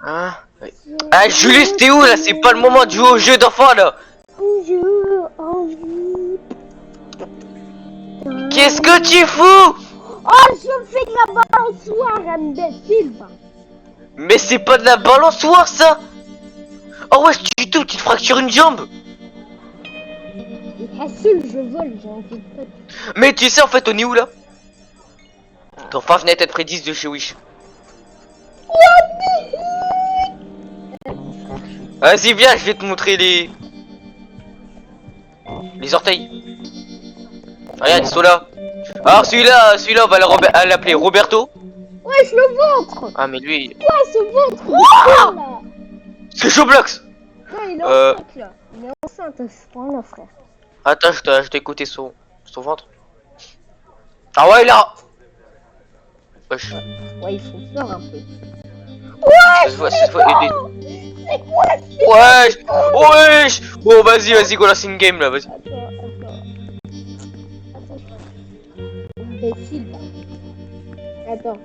Hein? Ah, Julius, t'es où là? C'est pas le moment de jouer au jeu d'enfant là! Qu'est-ce que tu fous? Oh, je fais de la balançoire, imbécile! Mais c'est pas de la balançoire ça! Oh ouais, tu te fractures une jambe! Facile, je vole, j'ai envie de faire. Mais tu sais en fait on est où là? Ton Five Nights at Freddy's de chez Wish. Vas-y viens, je vais te montrer les orteils. Regarde, ils sont là. Alors celui-là on va l'appeler Roberto. Wesh, le ventre! Ah mais lui... Ouais, ce ventre! Là. C'est Showblox! Ouais, il est enceinte là. Il est enceinte, je prends là, frère. Attends, je t'ai écouté son ventre. Ah ouais là! Wesh. Ouais, il faut peur un peu. Ça se voit, C'est quoi? Wesh! Wesh! Bon vas-y, go lance une game là, vas-y. Imbécile. Attends.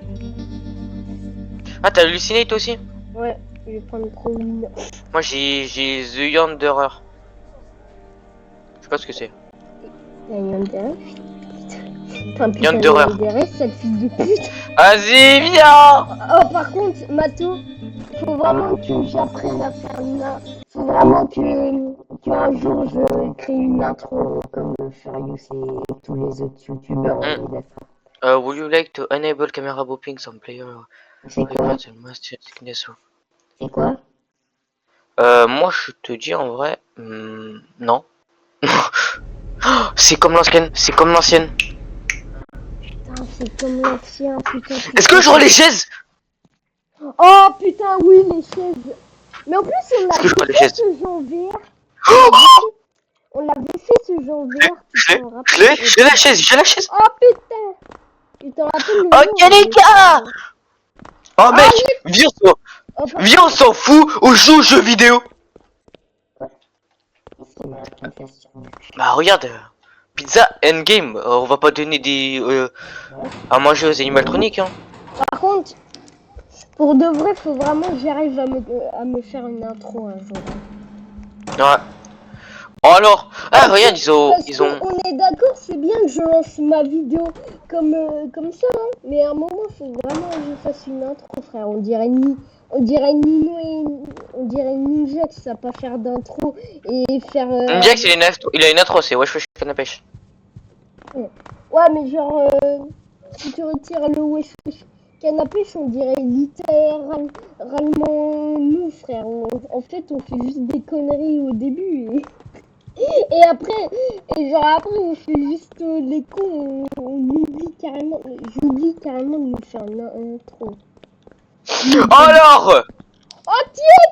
Ah t'as halluciné toi aussi? Ouais, je vais prendre trop une. Moi j'ai The Yanderer. Je sais pas ce que c'est. Yanderer. Putain, Yanderer. Yanderer, cette fille de pute. Vas-y, viens! Oh, par contre, Mato, faut vraiment que j'apprenne à faire une. Faut vraiment que un jour je crée une intro comme Furious et tous les autres youtubeurs. Would you like to enable camera bopping some player? C'est quoi? C'est quoi? moi je te dis en vrai, non. C'est comme l'ancienne, Putain, c'est comme l'ancien, putain. Est-ce que j'aurai les chaises? Oh putain, oui, les chaises. Mais en plus, on l'avait fait ce jeu en VR. On l'avait fait ce jeu en VR. J'ai la chaise, Oh putain. Tu t'en rappelles le ok les gars. Oh mec, viens on s'en fout, on joue aux jeux vidéo. Bah regarde, pizza endgame, on va pas donner des à manger aux animatroniques hein. Par contre, pour de vrai, faut vraiment que j'arrive à me faire une intro un jour. Ouais. Oh alors, ah regarde, ils ont... On est d'accord, c'est bien que je lance ma vidéo comme ça, hein, mais à un moment, faut vraiment que je fasse une intro, frère. On dirait Nino et on dirait Ninja qui savent pas faire d'intro et faire. Ninjax il a une intro, c'est wesh wesh canne à pêche. Ouais, mais genre, si tu retires le wesh wesh canne à pêche, on dirait littéralement nous, frère. En fait, on fait juste des conneries au début et après, on fait juste les cons, on oublie carrément, j'oublie carrément de nous faire une intro. Alors Oh tiens!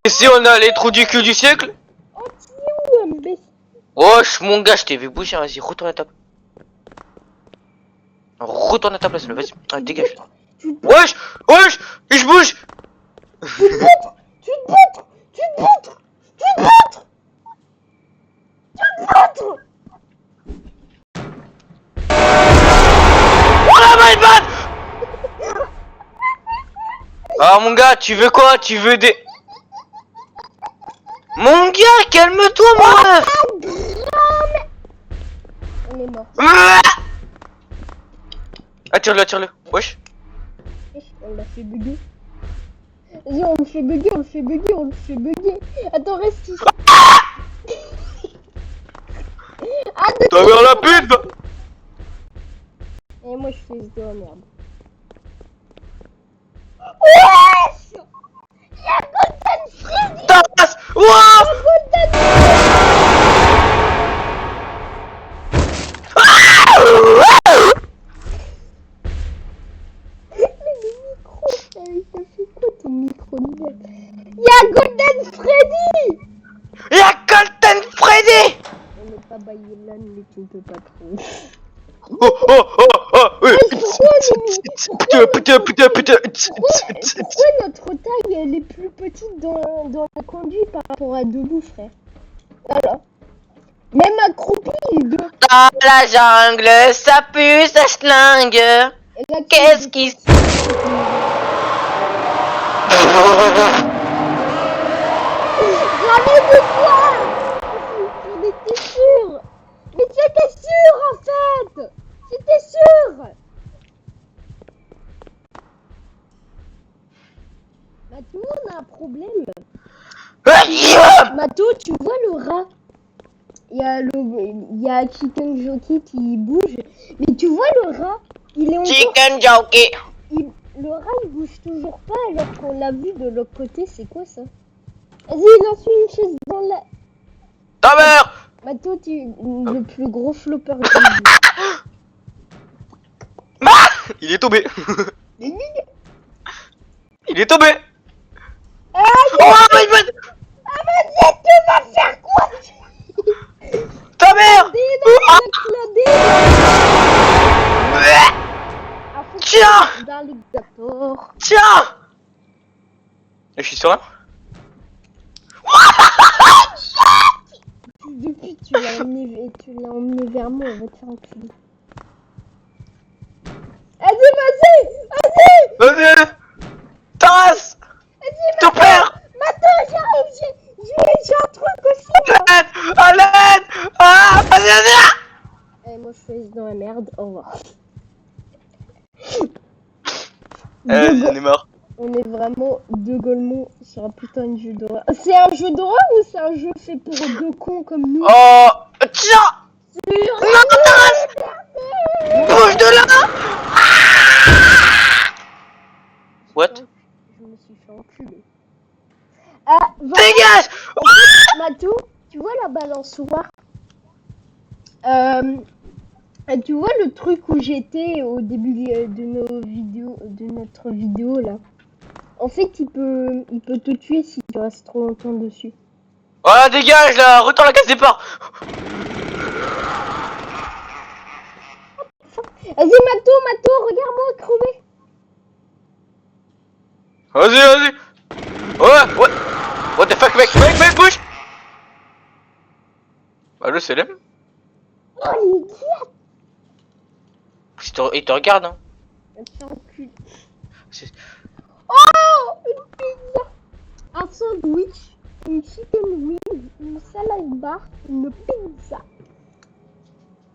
Ici on a les trous du cul du siècle. Oh tiens, imbécile! Wesh mon gars, je t'ai vu bouger, vas-y, retourne à ta place. Retourne à ta place là, vas-y, ah, dégage. Wesh, et je bouge. Tu te poutres! Oh my god. Ah mon gars, tu veux quoi? Tu veux des... Mon gars, calme-toi mon ref. On est mort. Attire-le, wesh. On l'a fait bugger. Vas-y, on le fait bugger. Attends, reste ici. T'as vers la pute. Et moi je fais ce de merde. Wesh! Y'a Golden Freddy! Ta race. Wouah. Ça fait quoi ton micro de merde? Y'a Golden Freddy! Y'a Golden Freddy. On n'est pas baillé là, mais tu ne peux pas trop. Putain. Pourquoi notre taille elle est plus petite dans la conduite par rapport à debout, frère? Voilà. Même accroupi, les deux. Dans la jungle, ça pue, ça schlingue. Et là, Qu'est-ce qui se... J'avais dit quoi? J'en étais sûre. Mais c'était sûr en fait. C'était sûr. Matou, on a un problème. Matou, tu vois le rat? Il y a Chicken Jockey qui bouge. Mais tu vois le rat? Il est encore... Chicken Jockey. Le rat il bouge toujours pas alors qu'on l'a vu de l'autre côté. C'est quoi ça? Vas-y, lance une chaise dans la... Ta mère. Matou, tu le plus gros flopper que j'ai vu. Il est tombé. Il est tombé. Ah, Oh my god. ah vas-y, tu vas faire quoi? Ta mère. Tiens. D'alligator. Tiens. Je suis sur un. Depuis tu l'as emmené vers moi, on va te faire enculer. Vas-y. Vas-y. Taras. Ton père. Matou, j'arrive, j'ai un truc aussi. À l'aide. Ah, vas-y. Eh, moi je suis dans la merde, au revoir. Vas-y, on est mort. On est vraiment deux golemons sur un putain de jeu d'horreur. C'est un jeu d'horreur ou c'est un jeu fait pour deux cons comme nous? Oh, tiens. Non, Taras. Bouge de là. What? Je me suis fait enculer. Ah, Dégage. Matou, tu vois la balançoire? Tu vois le truc où j'étais au début de notre vidéo là? En fait, il peut te tuer si tu restes trop longtemps dessus. Oh, dégage là. Retourne à la case départ. Vas-y, Matou, regarde-moi crever. Vas-y. Ouais. What the fuck, mec, bouge. Allo, Selem. Oh, l'idiot. Il te regarde, hein. Va te faire enculer. C'est- Oh, une pizza. Un sandwich, une chicken wing, une salade bar, une pizza.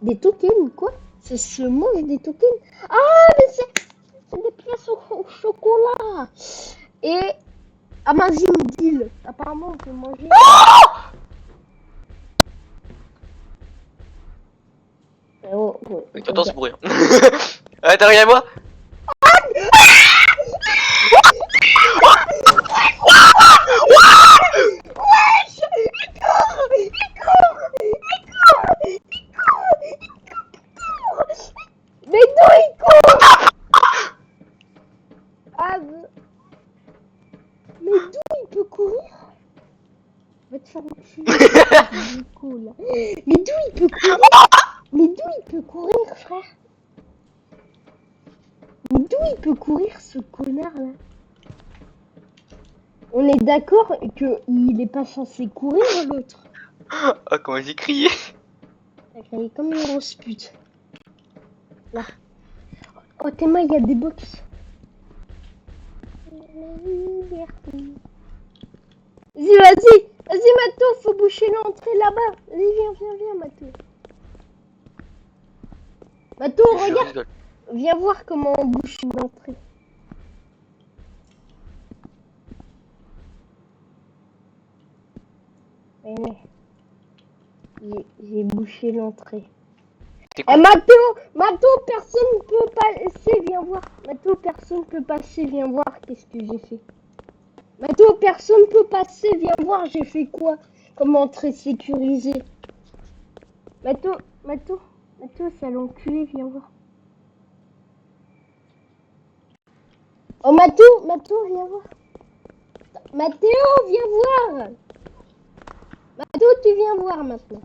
Des tokens, quoi? Ça se mange des tokens? Ah, mais c'est des pièces au chocolat. Et Amazing Deal. Apparemment, on peut manger. Oh, T'entends ce bruit. Ah, t'as rien à moi? Mais d'où il court? Ah, mais d'où il peut courir? Va te faire enculer. Là. Mais d'où il peut courir? Mais d'où il peut courir, frère? Mais d'où il peut courir, ce connard là? On est d'accord qu'il est pas censé courir, l'autre. Oh, comment j'ai crié. T'as crié comme une grosse pute. Là. Oh, tes mains, il y a des box. Vas-y, Matou, faut boucher l'entrée là-bas. Vas-y, viens, Matou. Matou, regarde. Viens voir comment on bouche l'entrée. J'ai bouché l'entrée. Eh, Matou, personne ne peut passer, viens voir. Matou, personne ne peut passer, viens voir qu'est-ce que j'ai fait. Matou, personne ne peut passer, viens voir, j'ai fait quoi comme entrée sécurisée. Matou, c'est l'enculé, viens voir. Oh, Matou, viens voir. Mathéo, viens voir. Matou, tu viens voir maintenant.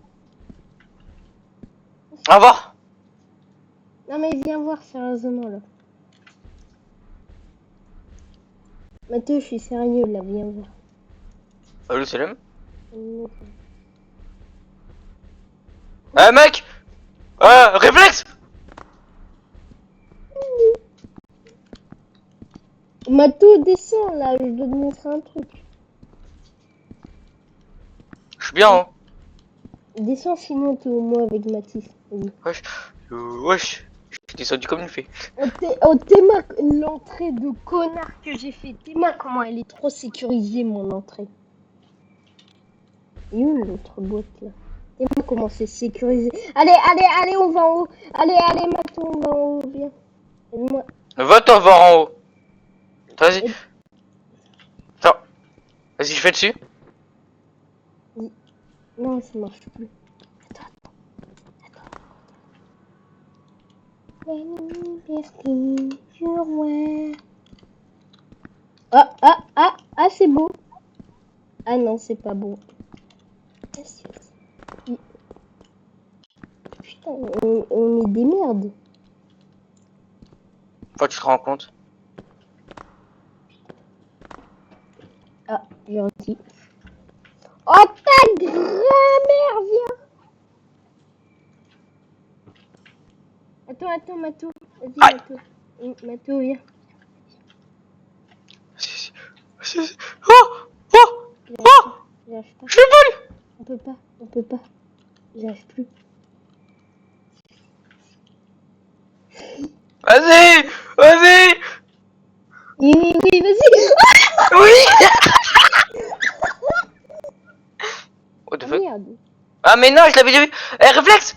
Au revoir. Non mais viens voir sérieusement là. Matou, je suis sérieux là, viens voir. Allo, Selem. Mec. Réflexe. Mato, descends là, je dois te montrer un truc. Je suis bien, hein. Descends, sinon t'es au moins avec Mathis. Oui. Wesh. Wesh. Je suis descendu comme une fée. Oh, Théma, l'entrée de connard que j'ai fait. Théma, comment elle est trop sécurisée, mon entrée. Et où l'autre boîte là? Théma, comment c'est sécurisé. Allez, on va en haut. Allez, Mato, on va en haut, viens. Aide-moi. Va-t'en voir en haut. Vas-y. Et- Attends. Vas-y, je fais dessus. Non, ça marche plus. Attends. La liberté du roi. Ah, c'est beau. Ah non, c'est pas beau. Putain, on est des merdes. Faut que tu te rends compte. Ah, gentil. Oh ta grand-mère, viens. Attends, Mato. Vas-y, Aïe. Mato. Mato, viens. Oh. Oh. Oh. J'arrive pas. Je vole. On peut pas. J'arrive plus. Vas-y. Vas-y. Oui, vas-y. Oui. What the Ah fuck? merde. Ah mais non, je l'avais déjà vu. Eh, réflexe.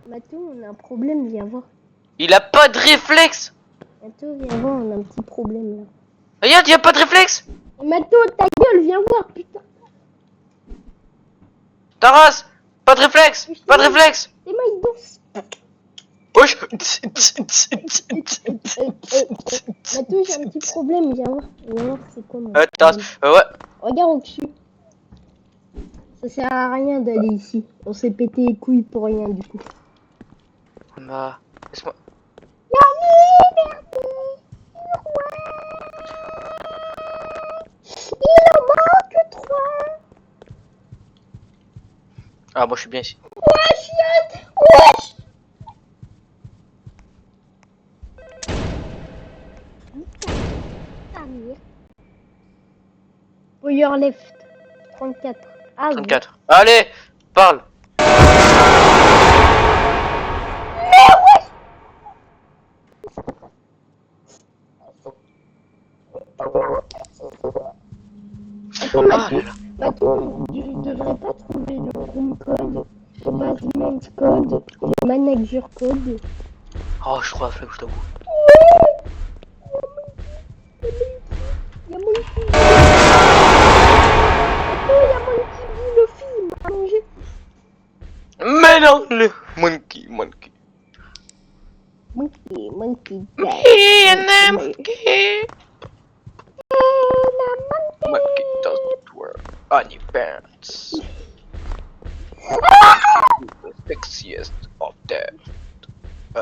Mato, on a un problème, viens voir. Il a pas de réflexe. Mato, viens voir, on a un petit problème là. Regarde, il a pas de réflexe. Mato, ta gueule, viens voir, putain. Ta race. Pas de réflexe. Pas de réflexe. Et moi, il danse. Wesh. Mato, j'ai un petit problème, viens voir. Viens voir, c'est quoi mon Attends. problème. Ouais. Regarde au-dessus. Ça sert à rien d'aller ici. On s'est pété les couilles pour rien du coup. Bah. Laisse-moi. La liberté du roi. Il en manque 3. Ah, moi je suis bien ici. Wesh, Yann. Wesh. Power left. 34. Ah, 34. Allez. Parle. Attends, Ah là là. Attends, je devrais pas trouver le room code, le basement code, le manager code. Oh, je crois que je t'avoue. Il y a Monkey. Attends, il y a Monkey D, le film à manger. Mais non, le monkey. Monkey Me and the monkey. Monkey doesn't wear any pants. The sexiest of them.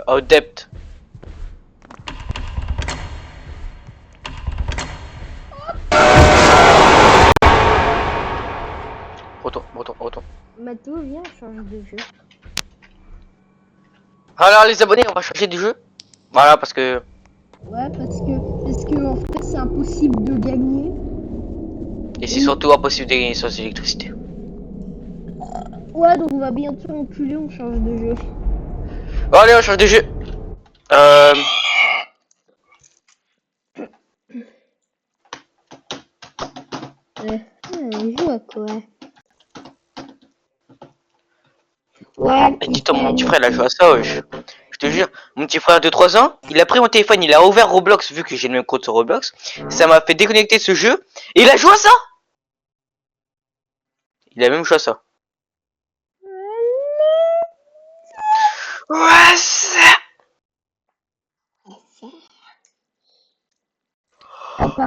Adept. Retourne. Mato, viens, on change de jeu. Alors les abonnés, on va changer de jeu. Voilà, parce que... Ouais, parce que en fait, c'est impossible de gagner. Et c'est surtout impossible de gagner sans électricité. Ouais, donc on va bientôt enculer, on change de jeu. Bon, allez, on change de jeu. On joue à quoi? Ouais, Dis-toi, mon petit frère, il a joué à ça, wesh. Je te jure, mon petit frère de 3 ans, il a pris mon téléphone, il a ouvert Roblox, vu que j'ai le même code sur Roblox. Ça m'a fait déconnecter de ce jeu, et il a joué à ça. Il a même joué à ça. Ouais, ça.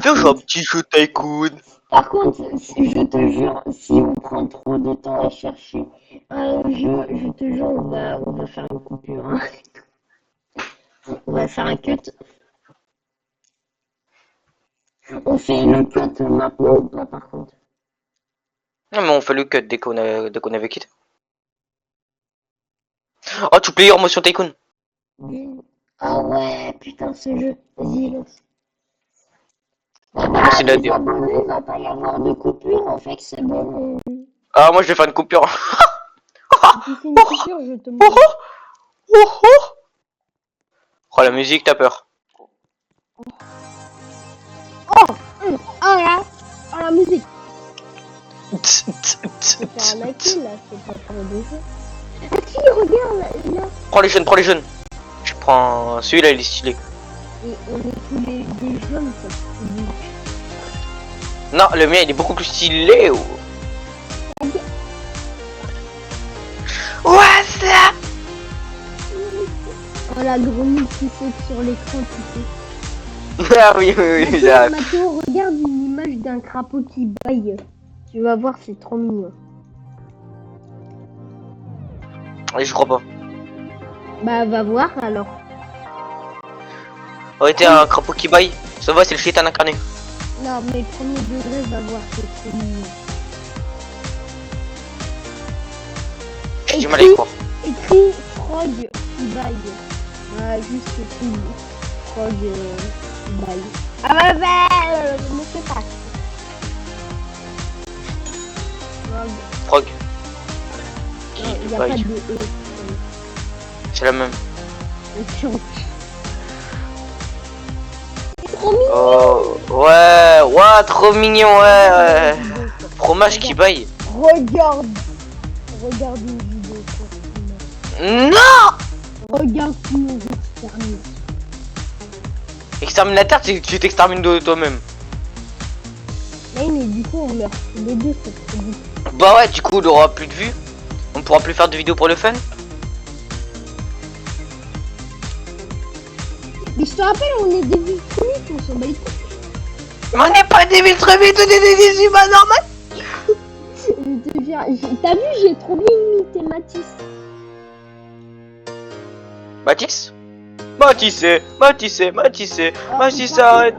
Viens jouer à un petit jeu Tycoon. Par contre, je te jure, si on prend trop de temps à chercher un jeu, je te jure, on va faire une coupure. Hein. On va faire un cut. On fait le cut maintenant ou pas, par contre? Non, mais on fait le cut dès qu'on avait quitté. Oh, tu player motion Tycoon. Ah ouais, putain, ce jeu. Vas-y, lance. C'est de la les déo. abonnés, il va pas y avoir de coupure, en fait, c'est bon. Ah, moi je vais faire une coupure. Si tu fais une coupure, je te Oh, montre. oh, oh, oh. Oh, la musique, t'as peur. Ah là, oh la musique. Tss, tss, tss, C'est tss, un tss. acquis là, c'est pas pour le jeu. Ah si, regarde là, là. Prends les jeunes, prends les jeunes. Je prends celui-là, il est stylé. Et on est tous les des jeunes, ça. Non, le mien il est beaucoup plus stylé. What's up? Oh la grenouille qui saute sur l'écran, tu sais. Ah oui, oui, oui, j'ai hâte. Mathéo, regarde une image d'un crapaud qui baille. Tu vas voir, c'est trop mignon. Allez, je crois pas. Bah va voir alors. Oh, t'es un crapaud qui baille. Ça va, c'est le shaitan incarné. Non mais premier degré, va voir, c'est trop mignon. J'ai du mal à y croire. Écrit frog qui baille. Voilà, juste écrit frog qui baille. Ah bah ne fais pas. Frog. Frog. Qui Il n'y a pas baille. de E. C'est la même. C'est trop mignon. Oh, ouais, ouais, trop mignon, ouais. Fromage qui baille. Regarde. Regarde une vidéo. Non! Regarde sinon je t'extermine. Exterminateur, tu t'extermines de toi-même. Mais du coup on meurt tous les deux, c'est trop bien. Bah ouais, du coup, on aura plus de vues. On pourra plus faire de vidéos pour le fun. Mais je te rappelle, on est des victimes, on s'en bat les couilles. Mais on n'est pas des viltrebites, on est des humains normaux. Je te jure, t'as vu, j'ai trop bien imité Matisse. Mathis? Mathis, arrête.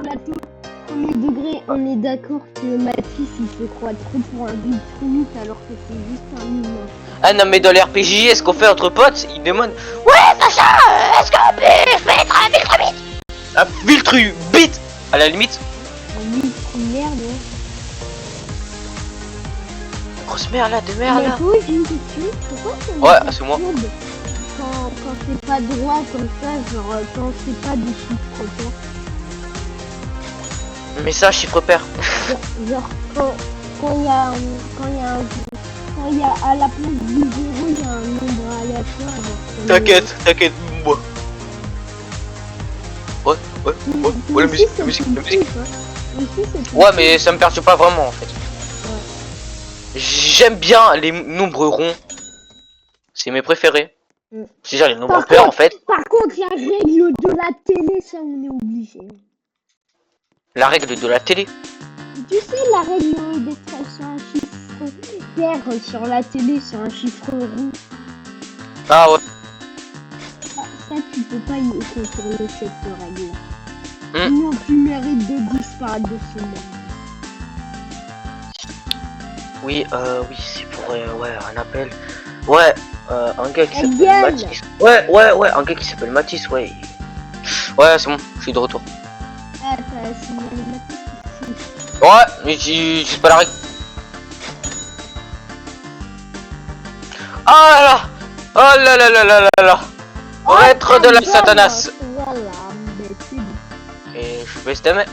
Premier degré, on est d'accord que Matisse il se croit trop pour un viltrumite alors que c'est juste un humain. Ah non, mais dans les RPG, est-ce qu'on fait entre potes? Ils demandent: ouais, Sacha, est-ce qu'on peut mettre un viltrubite? Un viltrubite, à la limite. Un viltre merde, ouais. Grosse merde là, de merde Mais là. toi, j'ai une question. Pourquoi ça Ouais, me c'est moi. perturbe quand c'est pas droit comme ça, genre quand c'est pas des chiffres quoi. Mais ça, chiffre pair. Genre quand il y a à la place du zéro, il y a un nombre aléatoire. genre, T'inquiète, moi. Ouais, la musique, la musique. Ouais, mais ça me perturbe pas vraiment en fait. J'aime bien les nombres ronds. C'est mes préférés. C'est genre les nombres pairs en fait. Par contre, la règle de la télé, ça on est obligé. La règle de la télé. Tu sais, la règle d'être sur un chiffre pair sur la télé, sur un chiffre rond. Ah ouais. Ça, tu peux pas y contourner cette règle. Sinon, tu mérites de disparaître de ce monde. Oui, c'est pour un appel. Ouais, un gars qui s'appelle Gueule. Mathis. Ouais, un gars qui s'appelle Mathis, ouais. Ouais, c'est bon, je suis de retour. Ah, t'as signalé Matisse. Ouais, mais c'est pas la règle. Oh là. Maître de la satanas. Voilà, mais c'est bon. Et je baisse ta main.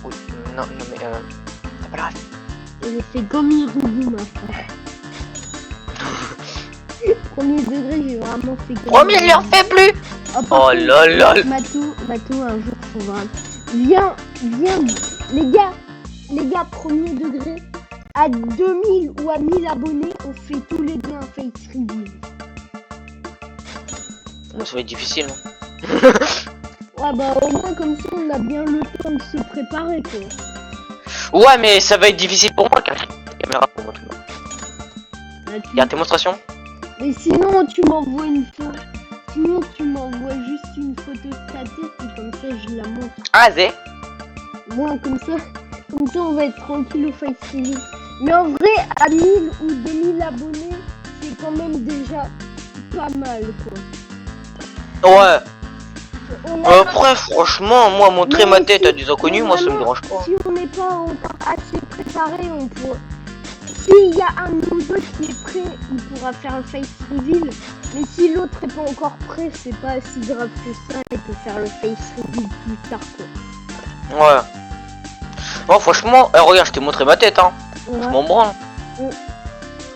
Oui, non, mais c'est pas grave. Il est fait comme il roule, ma frère. Premier degré, j'ai vraiment fait comme Premier, il en fait plus. Oh, par Oh contre, là là. Mato, un jour, faudra. Viens, les gars, premier degré, à 2000 ou à 1000 abonnés, on fait tous les deux un face review. Ça va être difficile. Ouais, bah au moins comme ça, on a bien le temps de se préparer, quoi. Ouais, mais ça va être difficile pour moi car j'ai la caméra pour moi tout le monde. Il y a démonstration. Mais sinon, tu m'envoies une photo. Sinon, tu m'envoies juste une photo de ta tête et comme ça, je la montre. Ah, zé. Moi, comme ça, on va être tranquille au face review. Mais en vrai, à 1000 ou 2000 abonnés, c'est quand même déjà pas mal, quoi. Ouais. On a Après, franchement, moi, montrer Mais ma tête si- à des inconnus, mais moi, ça me vraiment, dérange pas. Si on n'est pas encore assez préparé, on pourra. S'il y a un ou deux qui est prêt, il pourra faire un face reveal. Mais si l'autre est pas encore prêt, c'est pas si grave que ça. Il peut faire le face reveal plus tard, quoi. Ouais. Bon, franchement, regarde, je t'ai montré ma tête, hein. Je Ouais. m'en branle. Ouais.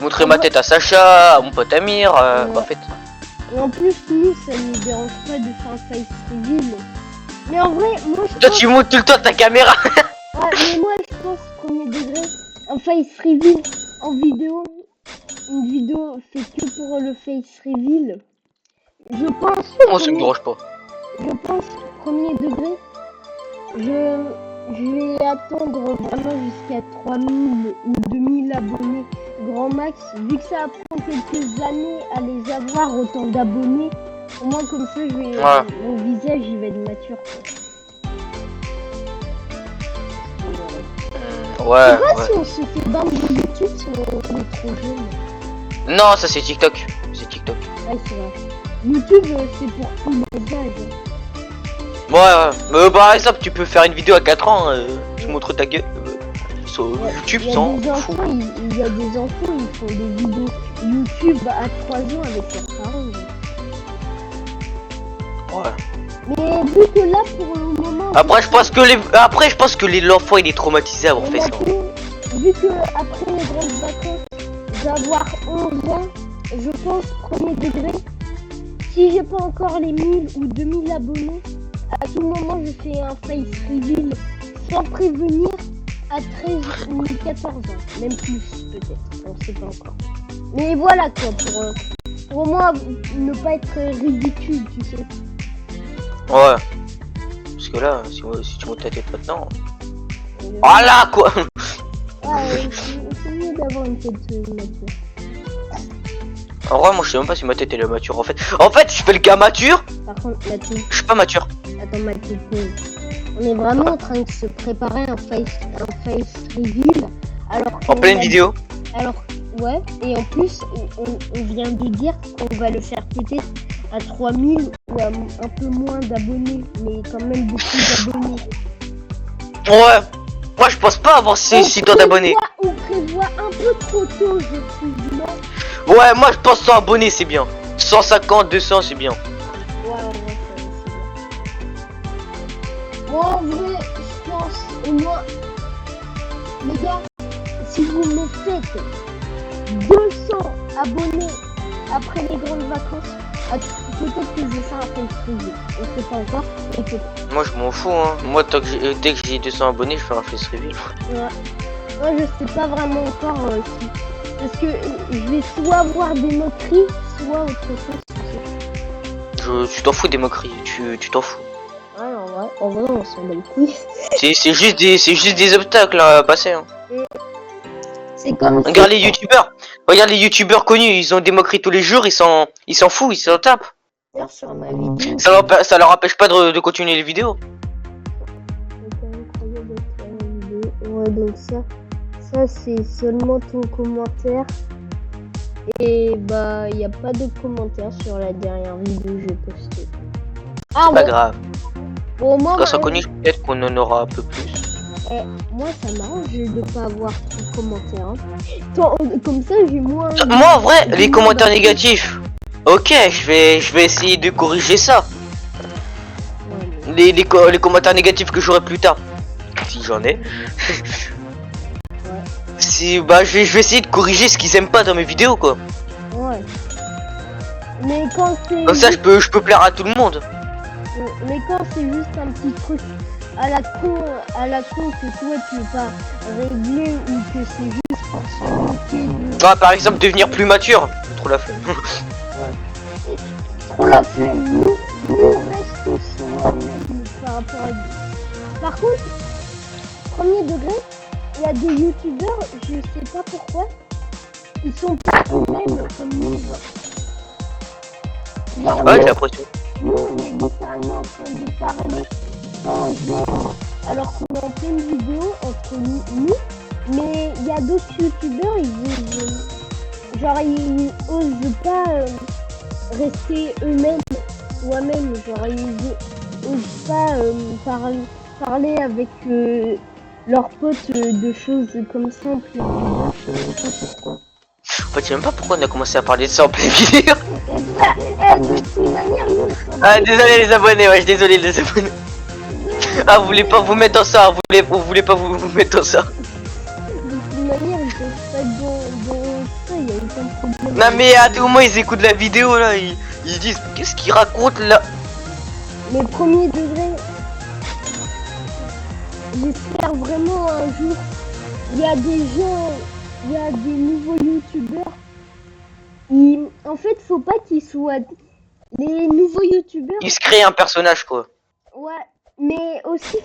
Montrer ma tête à Sacha, à mon pote Amir, Ouais. en fait. Et en plus, nous, ça nous dérange pas de faire un face reveal. Mais en vrai, moi, je Toi, pense... tu montes tout le temps ta caméra. Ouais, mais moi, je pense, premier degré, un face reveal en vidéo, une vidéo fait que pour le face reveal. Je pense, Moi, ça me dérange pas. premier degré, je vais attendre vraiment jusqu'à 3000 ou 2000 abonnés grand max, vu que ça prend quelques années à les avoir autant d'abonnés. Au moins comme ça, mon visage il va être mature, quoi. Ouais, Tu vois, ouais. si on se fait ban de YouTube, si on est trop jeune. Non, ça, c'est TikTok. C'est TikTok. Ouais, c'est vrai. YouTube, c'est pour tous les âges. Ouais. Par exemple, tu peux faire une vidéo à 4 ans, tu montres ta gueule. Sur YouTube, Il y a sans des fou. enfants, il y a des enfants, ils font des vidéos YouTube à 3 ans avec leurs parents. Ouais. Mais vu que là, pour le moment... Après, je pense que l'enfant, il est traumatisé à avoir fait ça. Vu que après les grandes vacances, je vais avoir 11 ans, je pense, premier degré, si j'ai pas encore les 1000 ou 2000 abonnés, à tout moment, je fais un face reveal sans prévenir à 13 ou 14 ans, même plus peut-être, on sait pas encore. Mais voilà quoi, pour au moins ne pas être ridicule, tu sais. Ouais. Parce que là, si tu montes ta tête maintenant. Voilà quoi. Ouais, c'est mieux d'avoir une tête mature. En vrai, moi je sais même pas si ma tête elle est mature en fait. En fait, je fais le gars mature, Par contre, Mathieu, je suis pas mature. attends Mathieu, on est vraiment en train de se préparer un face reveal. Alors En pleine vidéo. Alors, ouais, et en plus, on vient de dire qu'on va le faire peut-être à 3000 ou à un peu moins d'abonnés, mais quand même beaucoup d'abonnés. Ouais. Moi je pense pas avoir si tant d'abonnés. On prévoit un peu trop tôt, je trouve, non? Ouais, moi je pense 100 abonnés c'est bien. 150, 200 c'est bien. Ouais, c'est bien. Moi, en vrai, je pense, au moins, les gars, si vous me faites 200 abonnés après les grandes vacances, peut-être que je vais faire un face reveal. On sait pas encore, mais peut-être. Moi je m'en fous hein. Moi dès que j'ai 200 abonnés, je fais un face reveal. Ouais. Moi, je sais pas vraiment encore si... Parce que je vais soit avoir des moqueries, soit autre chose. Tu t'en fous des moqueries, tu t'en fous. Ouais, en vrai, on s'en bat les couilles. C'est juste des obstacles à passer hein. C'est comme... Regarde les youtubeurs connus, ils ont des moqueries tous les jours, ils s'en foutent, ils s'en tapent. sur ma vidéo. Ça leur empêche pas de continuer les vidéos. Ouais, donc ça c'est seulement ton commentaire. Et bah, il n'y a pas de commentaire sur la dernière vidéo que j'ai postée. Ah, Pas grave. Bon, moi, Grâce à connu, peut-être qu'on en aura un peu plus. moi, ça m'arrange de pas avoir de commentaires. Comme ça, j'ai moins... Moi en vrai, les commentaires négatifs. Ok, je vais essayer de corriger ça. Ouais, Les commentaires négatifs que j'aurai plus tard. Si j'en ai. Si bah je vais essayer de corriger ce qu'ils aiment pas dans mes vidéos quoi. ouais. Mais quand c'est... Comme ça je peux plaire à tout le monde. Mais quand c'est juste un petit truc à la con que toi tu veux pas régler ou que c'est juste pour se moquer de... Ah, par exemple devenir plus mature. Trop la flemme. Trop la flemme. Nous on reste sur nous par rapport à lui. Par contre, premier degré, il y a des youtubeurs, je sais pas pourquoi, ils sont pas eux-mêmes comme nous. Ouais, j'ai l'impression. Nous, on est littéralement en train de parler alors qu'on est en pleine vidéo entre nous, mais il y a d'autres youtubeurs, ils osent pas rester eux-mêmes, soi-même, genre osent pas parler avec leurs potes de choses comme ça en pleine vidéo. Je sais pas pourquoi. En fait, je sais même pas pourquoi on a commencé à parler de ça en pleine vidéo. De toute manière, nous, Ah, désolé les abonnés, ouais, désolé les abonnés. Ah, vous voulez pas vous mettre dans ça, vous voulez pas vous mettre dans ça. de toute manière, ils peuvent pas être dans ça, il y a aucun problème. Non mais à tout moment ils écoutent la vidéo là, ils disent qu'est-ce qu'ils racontent là. Mais premier degré, j'espère vraiment un jour, il y a des gens, il y a des nouveaux youtubeurs. En fait, faut pas qu'ils soient les nouveaux youtubeurs. Ils se créent un personnage quoi. Ouais, mais aussi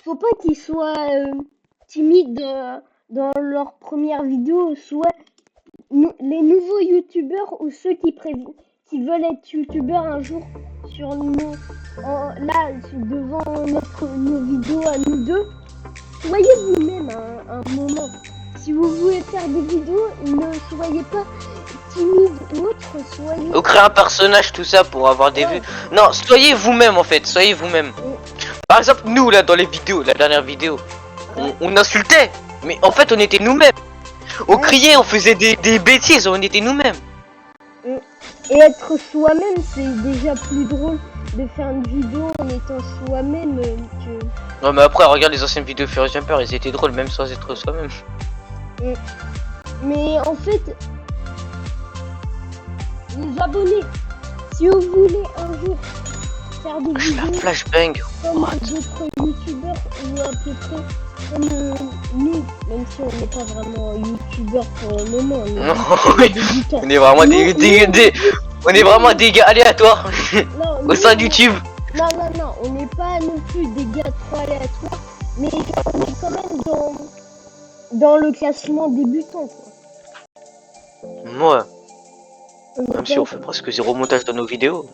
faut pas qu'ils soient timides dans leur première vidéo, soit les nouveaux youtubeurs ou ceux qui veulent être youtubeurs un jour sur là devant nos vidéos à nous deux. Soyez vous-même un moment. Si vous voulez faire des vidéos, ne soyez pas timide ou autre, soyez. Ou créer un personnage tout ça pour avoir des vues. Non, soyez vous-même en fait, soyez vous-même. Par exemple nous là dans les vidéos, la dernière vidéo, on insultait, mais en fait on était nous-mêmes. On criait, on faisait des bêtises, on était nous-mêmes. Et être soi-même, c'est déjà plus drôle de faire une vidéo en étant soi-même que... Non mais après regarde les anciennes vidéos Furious Jumper, ils étaient drôles même sans être soi-même. Mais en fait, les abonnés, si vous voulez un jour faire des vidéos Flashbang. comme d'autres youtubeurs ou à peu près comme nous, même si on n'est pas vraiment youtubeurs pour le moment, On est vraiment on est vraiment des gars aléatoires non, au sein de YouTube. Non, on n'est pas non plus des gars trop aléatoires, mais on est quand même dans le classement débutant, quoi. Ouais. Même si on fait presque zéro montage dans nos vidéos.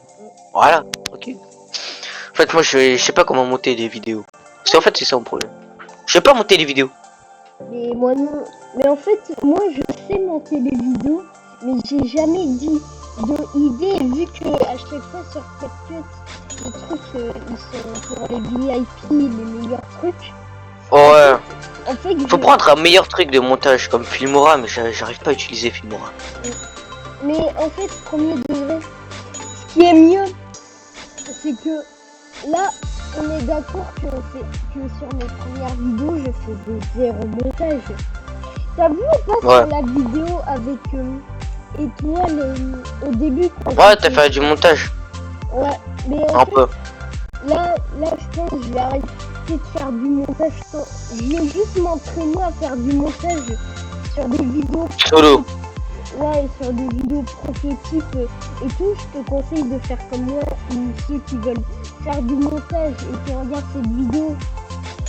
Voilà, ok. En fait, moi je sais pas comment monter des vidéos. Parce qu'en fait, c'est ça mon problème. Je sais pas monter les vidéos. Mais moi non. Mais en fait, moi je sais monter les vidéos, mais j'ai jamais dit d'idée vu que à chaque fois sur CapCut, les trucs ils sont pour les VIP, les meilleurs trucs. Ouais. En fait, Faut prendre un meilleur truc de montage comme Filmora, mais j'arrive pas à utiliser Filmora. Mais en fait, premier degré, ce qui est mieux, c'est que là, on est d'accord que sur mes premières vidéos, je faisais zéro montage. T'as vu ou pas sur la vidéo avec Étoile au début? Ouais, t'as fait du montage. Ouais, mais un peu. Là, je pense que je vais arrêter de faire du montage. Je vais juste m'entraîner à faire du montage sur des vidéos. Solo. Ouais, sur des vidéos prototypes et tout. Je te conseille de faire comme moi ou ceux qui veulent faire du montage et qui regardent cette vidéo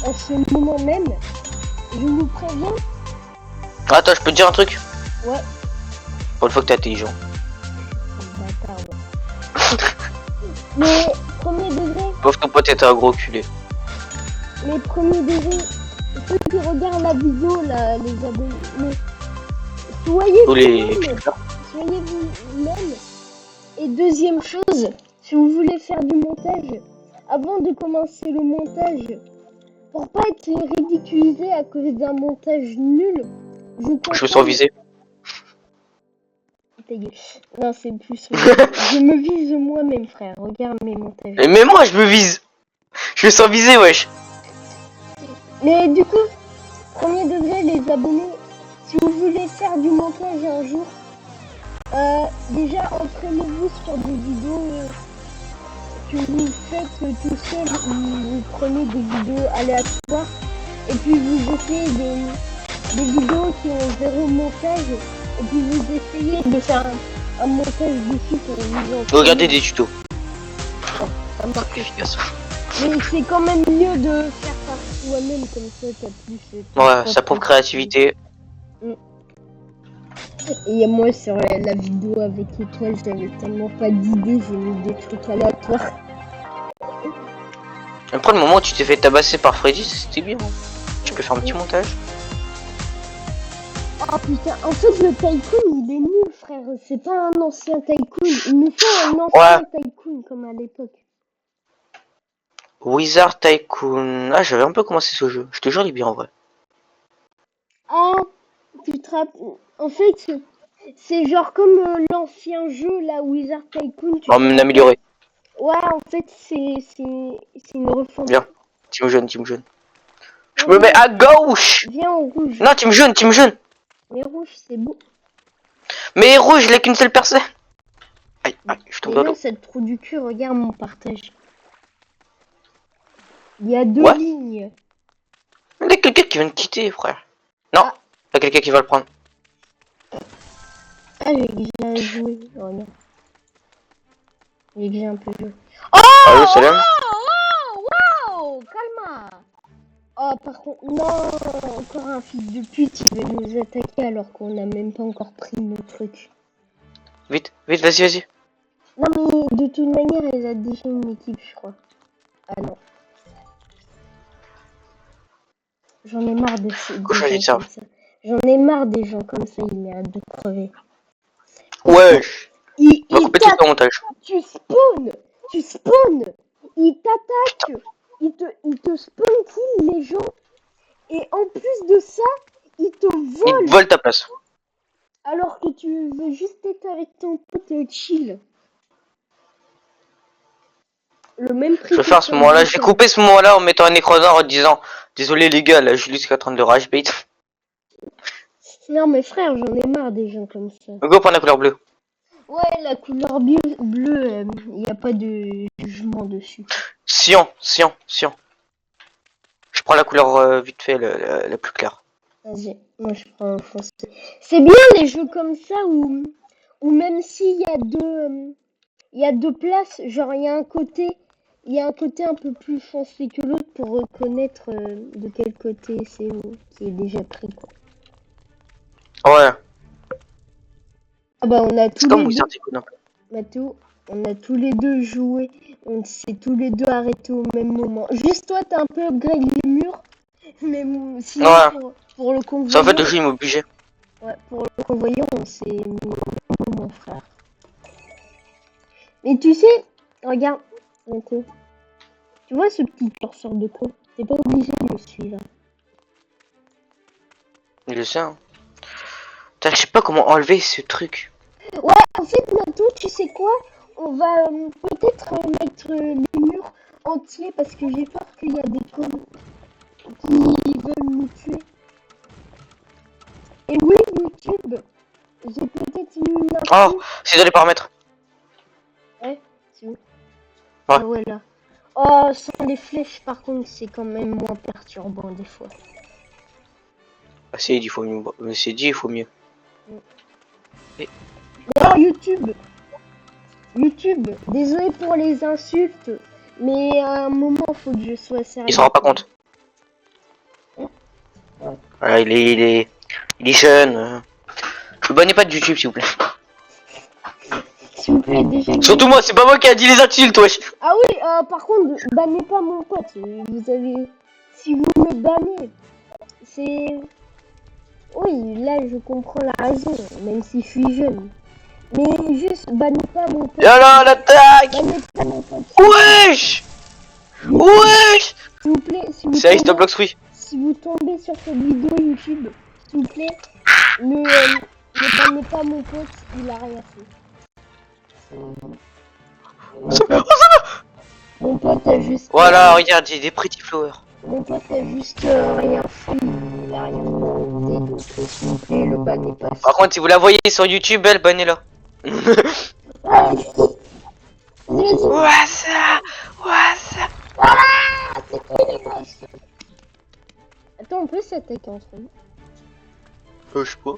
en ce moment même. Je vous préviens. Attends, je peux te dire un truc? Ouais. Pour une fois que t'es intelligent. Mais premier degré. Pauvre ton pote était un gros culé. Mais premier degré, ceux qui regardent la vidéo, là, les abonnés, soyez vous-même. Et deuxième chose, si vous voulez faire du montage, avant de commencer le montage, pour pas être ridiculisé à cause d'un montage nul, je me sens visé. Non, c'est plus. Je me vise moi-même, frère. Regarde mes montages. Mais moi, je me vise. Je me sens visé, wesh. Mais du coup, premier degré, les abonnés, si vous voulez faire du montage un jour, déjà entraînez-vous sur des vidéos que vous faites tout seul, où vous prenez des vidéos aléatoires, et puis vous essayez des vidéos qui ont zéro montage, et puis vous essayez de faire un montage dessus pour vous regardez des tutos. Ça marche efficace. Mais c'est quand même mieux de faire par soi-même, comme ça t'as plus... Ouais, ça prouve créativité. Et moi sur la vidéo avec Étoile, j'avais tellement pas d'idées, j'ai mis des trucs aléatoires. Après le moment où tu t'es fait tabasser par Freddy, c'était bien. Tu peux faire un petit montage. Oh putain, en fait le tycoon il est nul, frère, c'est pas un ancien tycoon, il nous faut un ancien tycoon comme à l'époque. Wizard Tycoon. Ah, j'avais un peu commencé ce jeu. Je te jure, il est bien en vrai. Ah, tu te rappelles. En fait, c'est genre comme l'ancien jeu, là, Wizard Tycoon, tu te On rappelles? amélioré. Ouais, en fait, c'est une refonte. Viens. Team jaune, team jaune. Je Non, me mets viens, à gauche. viens au rouge. Non, team jaune, team jaune. Mais rouge, c'est beau. Mais rouge, il a qu'une seule personne. Aïe, aïe, je tombe Mais dans non, l'eau. c'est le trou du cul, regarde mon partage. Il y a deux Ouais. lignes. Il y a quelqu'un qui vient de quitter, frère. Non, Ah. il y a quelqu'un qui va le prendre. Ah, j'ai déjà joué. Regarde. J'ai déjà un peu joué. Allô, salam. Oh, calme. Oh, par contre, non, encore un fils de pute, il veut nous attaquer alors qu'on n'a même pas encore pris nos trucs. Vite, vite, vas-y, vas-y. Non, mais de toute manière, il a déjà une équipe, je crois. Ah non. J'en ai marre de ces des Couche, vas-y, gens ça. comme ça. J'en ai marre des gens comme ça, ils méritent de crever. Wesh. Il On va couper tout le montage. tu spawns, il t'attaque, il te spawn kill les gens, et en plus de ça, il te Il vole, vole ta place. alors que tu veux juste être avec ton pote et chill. Le même prix Je vais que faire ce ton moment-là. Je vais week-end. couper ce moment-là en mettant un écran noir en disant désolé les gars, là Julius qui est en train de rage bait. Non mais frère, j'en ai marre des gens comme ça. Go prendre la couleur bleue. Ouais, la couleur bleue, il n'y a pas de jugement dessus. Sion, Sion, Sion. Je prends la couleur vite fait, la plus claire. Vas-y, moi je prends un foncé. C'est bien les jeux comme ça où même s'il y a il y a deux places, genre il y a un côté un peu plus foncé que l'autre pour reconnaître de quel côté c'est qui est déjà pris quoi. Ouais, Ah bah on a c'est tous comme les Wizard deux, Tycoon un peu. Mathéo, on a tous les deux joué, on s'est tous les deux arrêtés au même moment. Juste toi t'as un peu upgrade les murs, mais sinon Ouais, pour le c'est en fait le convoyeur, jeu il m'obligeait. ouais, pour le convoyeur on s'est mis au même moment frère. Mais tu sais, regarde, Mathéo. Tu vois ce petit curseur de con? T'es pas obligé de le suivre. Je sais, hein. Putain, je sais pas comment enlever ce truc. Ouais, en fait, maintenant, tu sais quoi? On va peut-être mettre les murs entiers parce que j'ai peur qu'il y a des cons qui veulent nous tuer. Et oui, YouTube, j'ai peut-être une Oh, info. c'est dans les paramètres. Ouais, c'est où? Ouais. Ah ouais, là. Oh, sans les flèches, par contre, c'est quand même moins perturbant des fois. Ah, c'est dit, il faut mieux. Mais c'est dit, il faut mieux. D'ailleurs, YouTube, désolé pour les insultes, mais à un moment, faut que je sois sérieux. Il s'en rend pas compte. Voilà, il est jeune. Ne bannez pas de YouTube, s'il vous plaît. S'il vous plaît, déjà. Surtout moi, c'est pas moi qui a dit les insultes, wesh. Ah oui, par contre, bannez pas mon pote. Vous avez. Si vous me bannez, c'est. Oui, là, je comprends la raison, même si je suis jeune. Mais juste, bannez pas mon pote. Yallah, l'attaque. Bannez pas mon pote. Wesh. Wesh. S'il vous plaît, C'est Ice Blocks, oui. si vous tombez sur cette vidéo YouTube, s'il vous plaît, ne bannez pas mon pote, il a rien fait. Mon pote a juste. Voilà, regarde, j'ai des pretty flowers. Mon pote a juste rien fait, il a rien demandé, donc s'il vous plaît, le bannez pas. Par contre, si vous la voyez sur YouTube, elle, bannez-la. What's up? What's up? Attends, on peut s'attaquer entre nous. Je sais pas.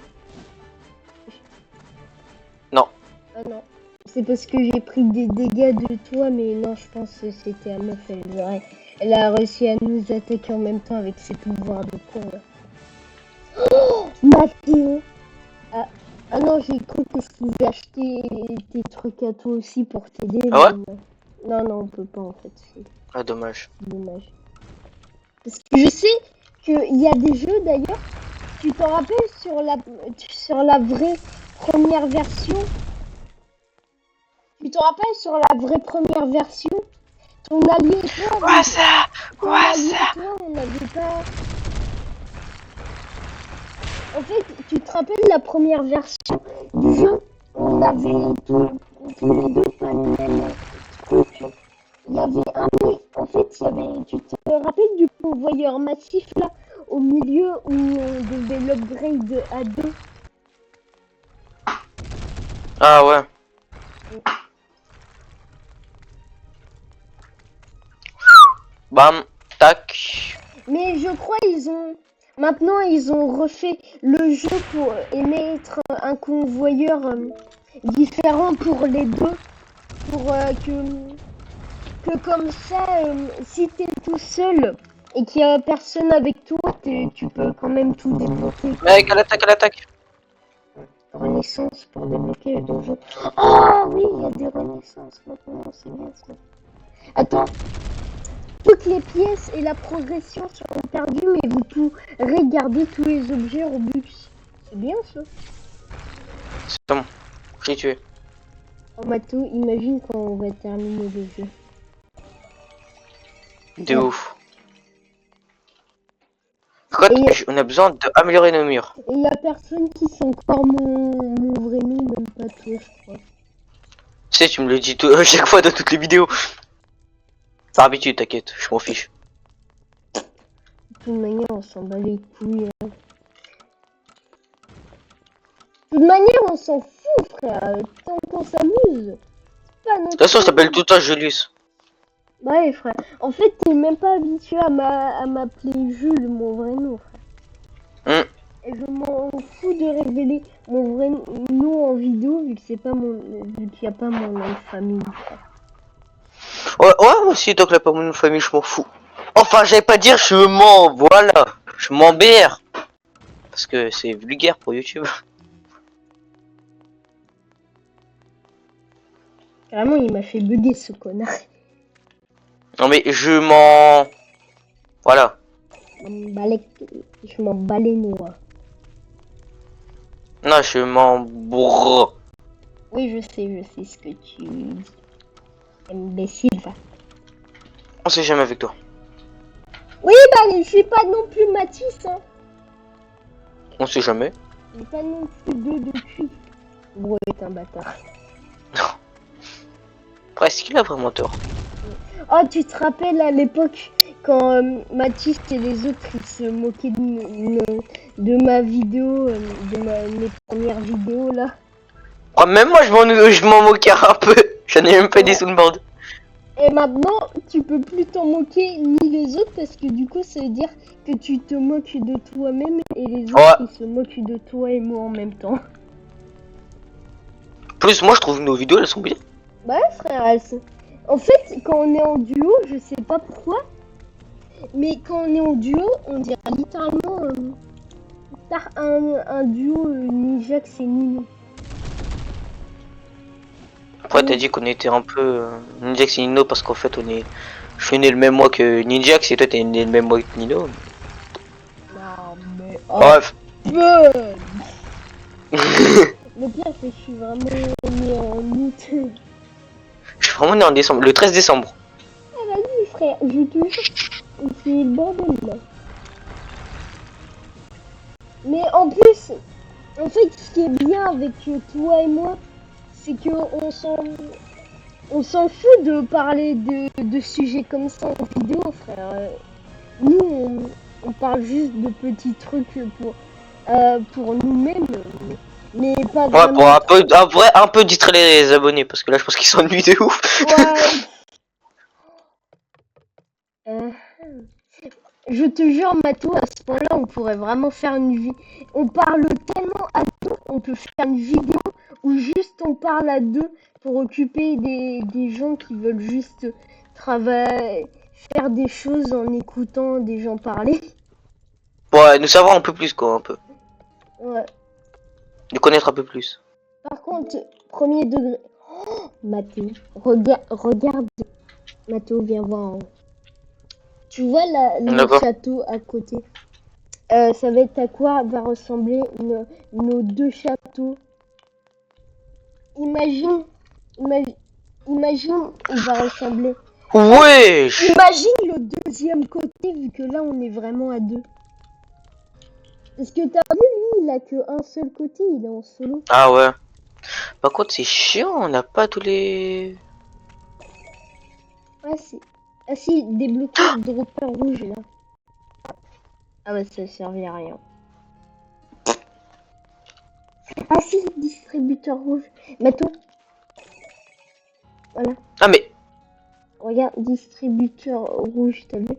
Non. Ah non. C'est parce que j'ai pris des dégâts de toi, mais non, je pense que c'était à meuf. Elle a réussi à nous attaquer en même temps avec ses pouvoirs de con là. Oh, Mathéo! Ah non, j'ai cru que je pouvais acheter des trucs à toi aussi pour t'aider. Ah ouais? Non, non, on peut pas en fait. C'est Ah, dommage. dommage. Parce que je sais qu'il y a des jeux d'ailleurs. Tu t'en rappelles sur la vraie première version? Tu te rappelles sur la vraie première version, ton allié et toi, Quoi ça? ton Quoi allié ça? et toi, on n'avait pas... En fait, tu te rappelles la première version du jeu? On avait tous les deux pas le même truc. Il y avait un mec, en fait, il y avait, tu te rappelles du convoyeur massif là, au milieu où on devait l'upgrade à 2? Ah ouais. Bam, tac. Mais je crois maintenant ils ont refait le jeu pour émettre un convoyeur différent pour les deux, pour que comme ça, si t'es tout seul et qu'il y a personne avec toi, tu peux quand même tout débloquer. Mec, à l'attaque, à l'attaque. Renaissance pour débloquer le donjon. Ah oui, il y a des renaissances maintenant, c'est bien ça. Attends, toutes les pièces et la progression seront perdues, mais vous pourrez garder tous les objets Robux. C'est bien ça. C'est bon. J'ai tué. Oh Mato, imagine quand on va terminer le jeu. De Ouais. ouf. Par Et contre, on a besoin d'améliorer nos murs. il y a personne qui sait encore mon vrai nom, même pas toi, je crois. Tu sais, tu me le dis à chaque fois dans toutes les vidéos. Par habitude, t'inquiète, je m'en fiche. De toute manière, on s'en bat les couilles. Hein. De toute manière, on s'en fout, frère. Tant qu'on s'amuse. Pas De toute façon, je t'appelle tout le temps Julius. Ouais, frère. En fait, t'es même pas habitué à m'appeler Jules, mon vrai nom, frère. Et je m'en fous de révéler mon vrai nom en vidéo, vu que c'est pas vu qu'il n'y a pas mon nom de famille, frère. Ouais, ouais, moi aussi, tant que la pas mon famille, je m'en fous. Enfin, j'allais pas dire je m'en, voilà, je m'en BR. Parce que c'est vulgaire pour YouTube. Carrément, il m'a fait bugger, ce connard. Non mais je m'en... Voilà. Je m'en bats les noix. Non, je m'en bourre. Oui, je sais ce que tu dis. Imbécile, va. On sait jamais avec toi. Oui, bah, je suis pas non plus Matisse, hein. On sait jamais. Je suis pas non plus deux de cul. Bro est un bâtard. Après, est-ce qu'il a vraiment tort? Oh, tu te rappelles à l'époque quand Mathis et les autres ils se moquaient de ma vidéo, mes premières vidéos là. Ah, même moi, je m'en moquais un peu. J'en ai même pas des soundboards. Et maintenant, tu peux plus t'en moquer ni les autres parce que du coup, ça veut dire que tu te moques de toi-même et les autres ils se moquent de toi et moi en même temps. Plus, moi, je trouve nos vidéos, elles sont bien. Bah, frère, en fait, quand on est en duo, je sais pas pourquoi, mais quand on est en duo, on dirait littéralement un duo Ninjax et Nino. Après, t'as dit qu'on était un peu Ninjax et Nino parce qu'en fait, je suis né le même mois que Ninjax et toi, t'es né le même mois que Nino. Non, mais. Bref. Le pire, c'est que je suis vraiment né en août. Je suis vraiment né en décembre, le 13 décembre. Ah, vas-y, frère, je te jure. C'est le bordel là. Mais en plus, en fait, ce qui est bien avec toi et moi, c'est que on s'en fout de parler de sujets comme ça en vidéo, frère. Nous, on parle juste de petits trucs pour nous-mêmes, mais pas Ouais, vraiment. pour un peu distraire les abonnés parce que là, je pense qu'ils s'ennuient de ouf. Ouais. Je te jure, Mato, à ce point-là, on pourrait vraiment faire une vie. On parle tellement à deux, on peut faire une vidéo où juste on parle à deux pour occuper des gens qui veulent juste travailler, faire des choses en écoutant des gens parler. Ouais, nous savoir un peu plus, quoi, un peu. Ouais. De connaître un peu plus. Par contre, premier degré. Oh, Mato, regarde. Mato, viens voir en haut. Tu vois le château à côté. Ça va être à quoi va ressembler nos deux châteaux. Imagine, il va ressembler Wesh. Imagine le deuxième côté, vu que là, on est vraiment à deux. Parce que t'as vu, lui, il a que un seul côté, il est en solo. Ah ouais. Par contre, c'est chiant, on n'a pas tous les... Ah, c'est... Ah si, débloquer le dropper rouge, là. Ah ouais, ça servait à rien. Ah si, distributeur rouge. Maintenant, voilà. Ah mais... Regarde, distributeur rouge, t'as vu? En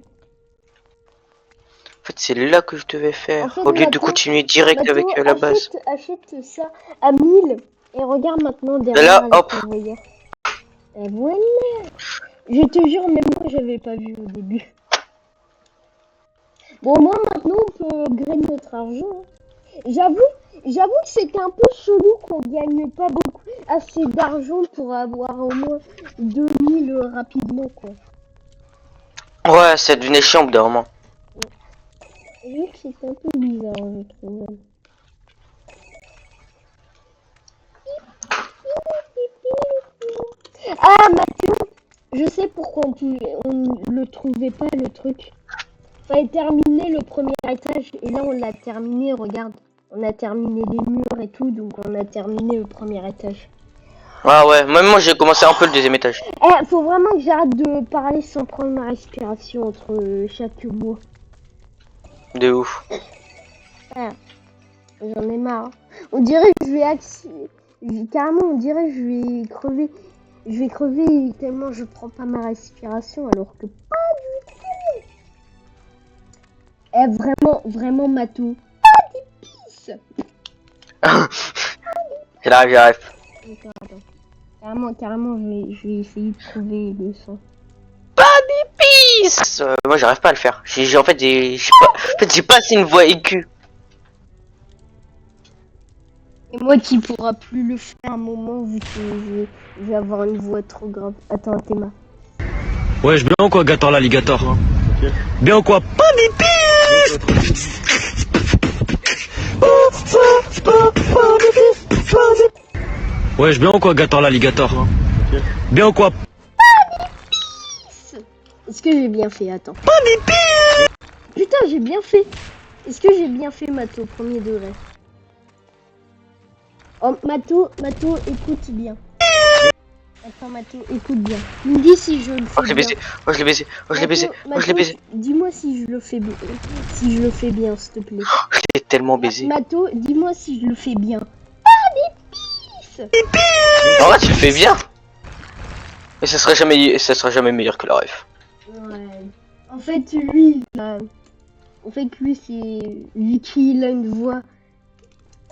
fait, c'est là que je devais faire. En fait, Au lieu de Mato, continuer direct avec la base. achète ça à 1000 et regarde maintenant Et derrière là, les hop. convoyeurs. Et voilà. Je te jure, même moi, j'avais pas vu au début. Bon, moi, maintenant, on peut gagner notre argent. Hein. J'avoue que c'était un peu chelou qu'on gagne pas beaucoup assez d'argent pour avoir au moins 2000 rapidement, quoi. Ouais, ça devenait chiant au bout d'un moment. J'avoue que c'était un peu bizarre, je trouve. Ah, Mathieu, je sais pourquoi on le trouvait pas, le truc. Fallait terminer le premier étage, et là, on l'a terminé, regarde. On a terminé les murs et tout, donc on a terminé le premier étage. Ah ouais, même moi j'ai commencé un peu le deuxième étage. Eh, faut vraiment que j'arrête de parler sans prendre ma respiration entre chaque mot. De ouf. Ah, j'en ai marre. On dirait que je vais carrément, on dirait que je vais crever. Je vais crever tellement je prends pas ma respiration, alors que pas du tout. Eh, vraiment, Matou. Pas des pisses. C'est là, j'arrive. Carrément, je vais essayer de trouver le son. Peace. Moi j'arrive pas à le faire. En fait, j'ai pas assez une voix aiguë. Et moi qui pourra plus le faire à un moment vu que je vais avoir une voix trop grave. Attends, Théma. Ouais, je bien ou quoi, Gator l'alligator? Okay. Bien ou quoi? Pas des pistes. Ouais, je bien ou quoi, Gator l'alligator? Okay. Bien ou quoi? Est-ce que j'ai bien fait? Attends. Pas des pistes. Putain, j'ai bien fait. Est-ce que j'ai bien fait, Mato, premier degré? Oh, Mato, écoute bien. Attends, Mato, écoute bien. Tu me dis si je le fais Oh, je l'ai bien. baisé. Oh, je l'ai baisé. Oh, je l'ai baisé. Oh, je l'ai baisé. Dis-moi si je le fais bien. Si je le fais bien, s'il te plaît. Je l'ai tellement baisé. Mato, dis-moi si je le fais bien. Pas des pistes. En vrai, tu le fais bien. Mais ça sera jamais meilleur que la ref. Ouais. En fait, lui, c'est vu qu'il a une voix,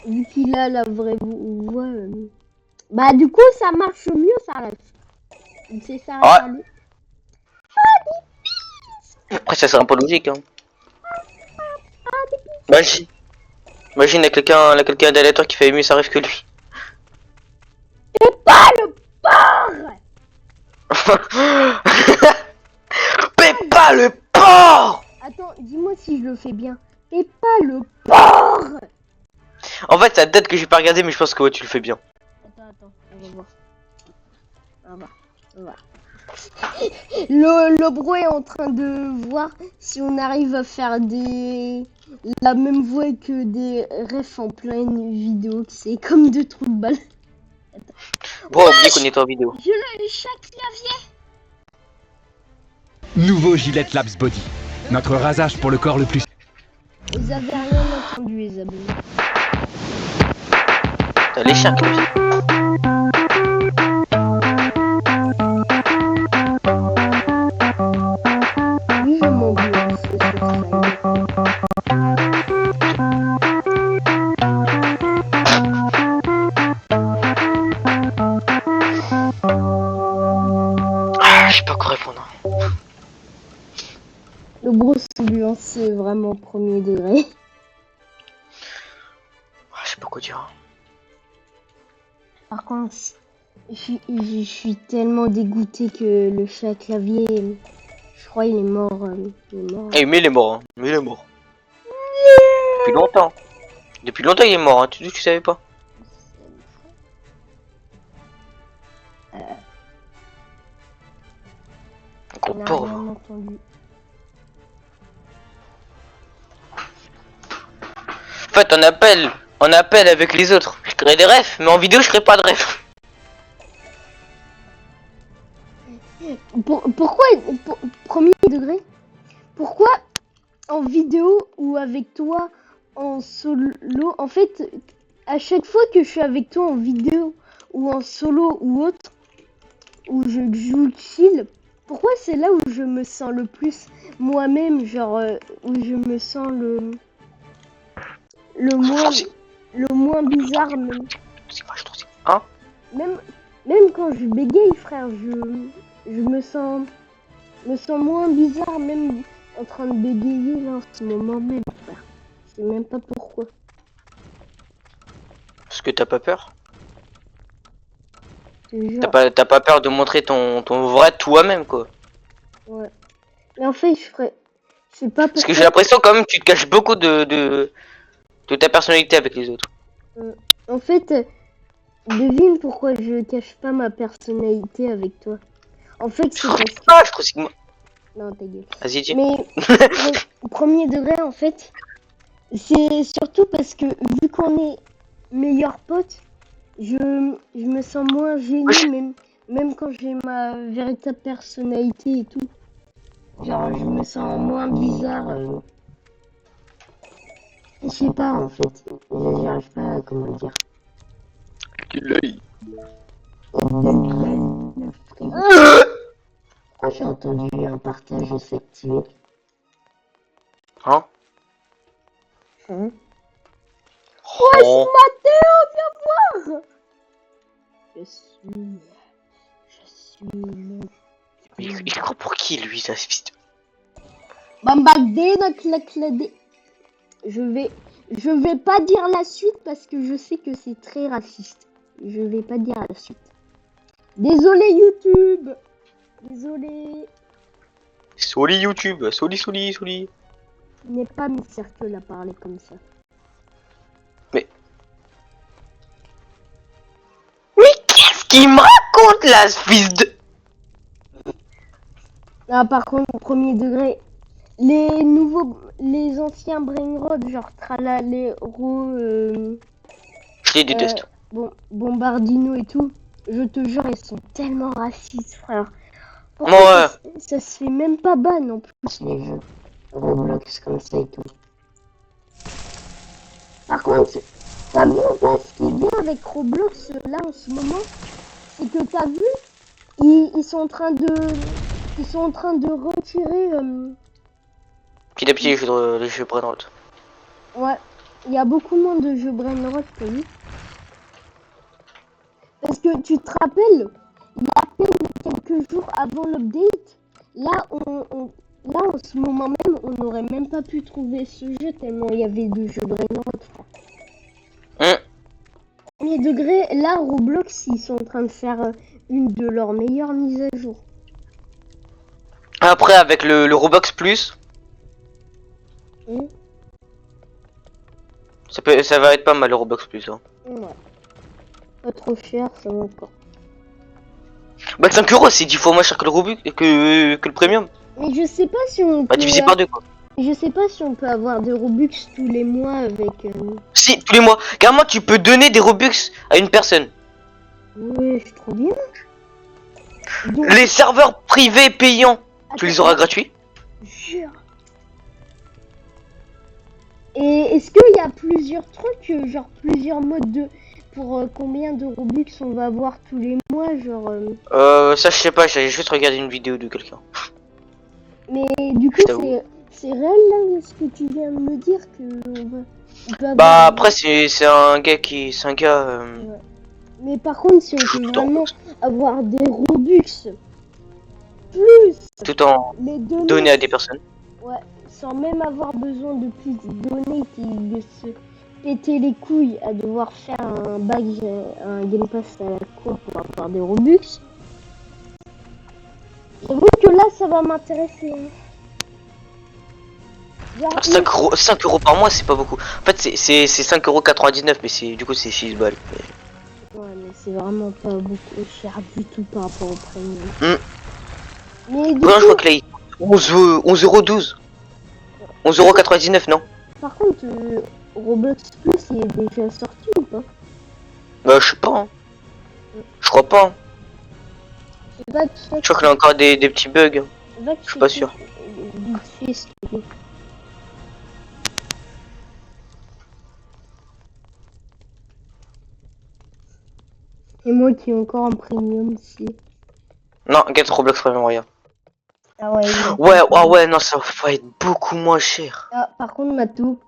vu qu'il a la vraie voix, bah du coup, ça marche mieux, ça reste. C'est ça. Ouais. Après, ça serait un peu logique. Hein. Imagine, il y a quelqu'un d'aléatoire qui fait mieux sa ref que lui. C'est pas le porc. Péppa le porc. Attends, dis-moi si je le fais bien. C'est pas le porc. En fait, ça date que j'ai pas regardé, mais je pense que ouais, tu le fais bien. Attends, on va voir. On va. Le bro est en train de voir si on arrive à faire la même voix que des refs en pleine vidéo, c'est comme deux trous de balle. Bon, oubliez qu'on est en vidéo. Je le chat clavier. Nouveau Gillette Labs Body. Notre rasage pour le corps le plus... Vous avez rien entendu, les abonnés. T'as les chats comme ça. Oui, je m'ambiance sur Ah, je sais pas quoi répondre. Le bro s'ambiance, c'est vraiment premier degré. Ah, je sais pas quoi dire. Par contre, je suis tellement dégoûté que le chat clavier, je crois il est mort. Eh, mais il est mort, hein. Mais il est mort. Depuis longtemps. Depuis longtemps, il est mort, hein. Tu savais pas. Gros Il n'a pauvre. rien entendu. En fait, on appelle avec les autres. Je crée des refs, mais en vidéo, je crée pas de refs. Pourquoi, premier degré, pourquoi en vidéo ou avec toi en solo, en fait, à chaque fois que je suis avec toi en vidéo ou en solo ou autre, où je joue chill, pourquoi c'est là où je me sens le plus moi-même, genre où je me sens le moins bizarre même. Hein? Même quand je bégaye, frère, je me sens moins bizarre, même en train de bégayer là en ce moment même, frère. Je sais même pas pourquoi. Parce que t'as pas peur? C'est T'as genre, pas peur de montrer ton vrai toi-même, quoi. ouais. Mais en fait, je sais pas Parce que pourquoi. j'ai l'impression quand même que tu te caches beaucoup de ta personnalité avec les autres. En fait, devine pourquoi je cache pas ma personnalité avec toi. En fait, c'est parce que... Ah, je trouve que... Non, ta gueule. Vas-y, dis. Mais au premier degré, en fait, c'est surtout parce que vu qu'on est meilleurs potes, je me sens moins gêné, même quand j'ai ma véritable personnalité et tout. Genre, je me sens moins bizarre. Je sais pas, en fait. J'arrive pas à comment dire. L'œil. Quand j'ai entendu un partage s'activer. Hein? Hein? Oh. Mathéo, viens voir! Je suis le... Il croit pour qui, lui, ça, ce fils de... Bambardé dans clacladé. Je vais pas dire la suite parce que je sais que c'est très raciste. Je vais pas dire la suite. Désolé YouTube. Désolé. Soli YouTube, soli. Il n'est pas mis circle à parler comme ça. Mais qu'est-ce qu'il me raconte là, ce fils de... Ah, par contre, au premier degré, les anciens brainrod, genre Tralalero, Je les déteste. Bombardino et tout, je te jure, ils sont tellement racistes, frère. Ouais. Ça se fait même pas ban en plus, les jeux Roblox comme ça et tout. Par contre, t'as vu, là, ce qui est bien avec Roblox, là, en ce moment, c'est que t'as vu, ils sont en train de retirer... Petit à petit, les jeux Brainrot. Ouais, il y a beaucoup moins de jeux Brainrot, t'as vu. Parce que tu te rappelles, il y a à peine quelques jours avant l'update, là, là, en ce moment même, on n'aurait même pas pu trouver ce jeu tellement il y avait de jeux Brainrot. Premier degré, là, Roblox, ils sont en train de faire une de leurs meilleures mises à jour. Après, avec le Roblox Plus, ça va être pas mal le Roblox Plus. Hein. Ouais. Pas trop cher, ça va encore. Bah 5 euros, c'est 10 fois moins cher que le Robux que le Premium. Mais je sais pas si on Bah peut... divisé par deux quoi. Je sais pas si on peut avoir des Robux tous les mois avec... Si, tous les mois. Carrément, tu peux donner des Robux à une personne. Ouais, c'est trop bien. Donc, Les serveurs privés payants, tu les auras gratuits. Jure. Et est-ce qu'il y a plusieurs trucs, genre plusieurs modes de... Pour combien de Robux on va avoir tous les mois, genre... Ça je sais pas, j'ai juste regardé une vidéo de quelqu'un. Mais du coup, Je t'avoue. c'est réel là, ce que tu viens de me dire que on peut avoir... Bah après c'est un gars qui... C'est un gars... Mais par contre, si on peut vraiment avoir des Robux plus tout en les donner à des personnes. Ouais, sans même avoir besoin de plus donner de se péter les couilles à devoir faire un Game Pass à la con pour avoir des Robux. J'avoue que là, ça va m'intéresser. Hein. Genre, 5 euros par mois, c'est pas beaucoup. En fait, c'est 5,99€, mais c'est du coup c'est 6 balles. Ouais, mais c'est vraiment pas beaucoup cher du tout par rapport au premium. Mais du Non, je coup, crois que là, 11,12€. 11,99€, non? par contre, Roblox Plus il est déjà sorti ou pas? Bah, je sais pas, hein. Je crois pas, hein. Va Je crois qu'il y a encore des petits bugs, hein. va Je suis pas checker, sûr. vite fait, s'il te plaît. Et moi qui est encore en premium ici. Non, get Roblox Premium, regarde. Ah ouais, Ouais, ah ouais, non, ça va être beaucoup moins cher. Ah, par contre, Matou,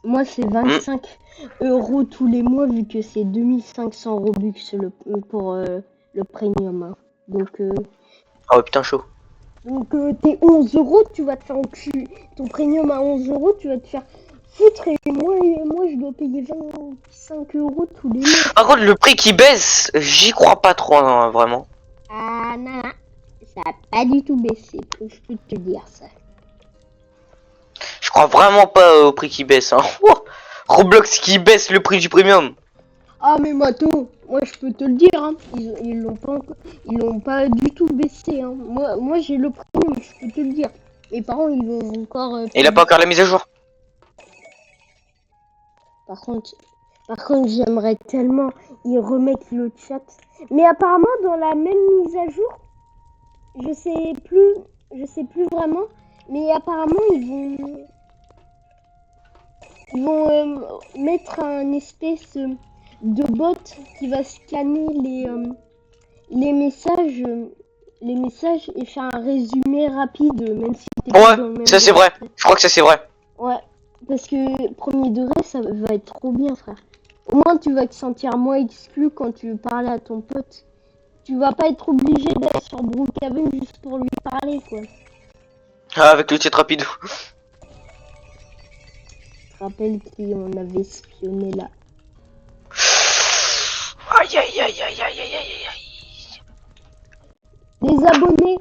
moi c'est Hmm. 25 € tous les mois vu que c'est 2500 Robux pour le premium. Hein. Donc, Ah ouais, putain, chaud. tes 11 €, tu vas te faire enculer. Ton premium à 11 €, tu vas te faire foutre. Et moi je dois payer 25 € tous les mois. Par contre, le prix qui baisse, j'y crois pas trop, hein, vraiment. Ah non, ça a pas du tout baissé. Je peux te dire ça. Je crois vraiment pas au prix qui baisse, hein. Ouah, Roblox qui baisse le prix du premium. Ah mais Mato, moi je peux te le dire, hein. Ils l'ont pas du tout baissé. Hein. Moi j'ai le premium, je peux te le dire. Mes parents ils vont encore. Et il a pas encore la mise à jour. Par contre, j'aimerais tellement y remettre le chat. Mais apparemment dans la même mise à jour, je sais plus vraiment. Mais apparemment ils vont mettre un espèce de bot qui va scanner les messages et faire un résumé rapide, même si t'es pas dans le Ouais, même ça c'est vrai. groupe. Je crois que ça c'est vrai. Ouais, parce que premier degré, ça va être trop bien, frère. Au moins, tu vas te sentir moins exclu quand tu veux parler à ton pote. Tu vas pas être obligé d'être sur Brookhaven juste pour lui parler, quoi. Ah, avec le titre rapide. Je te rappelle qui on avait espionné là. Aïe aïe aïe aïe aïe aïe aïe aïe. Les abonnés,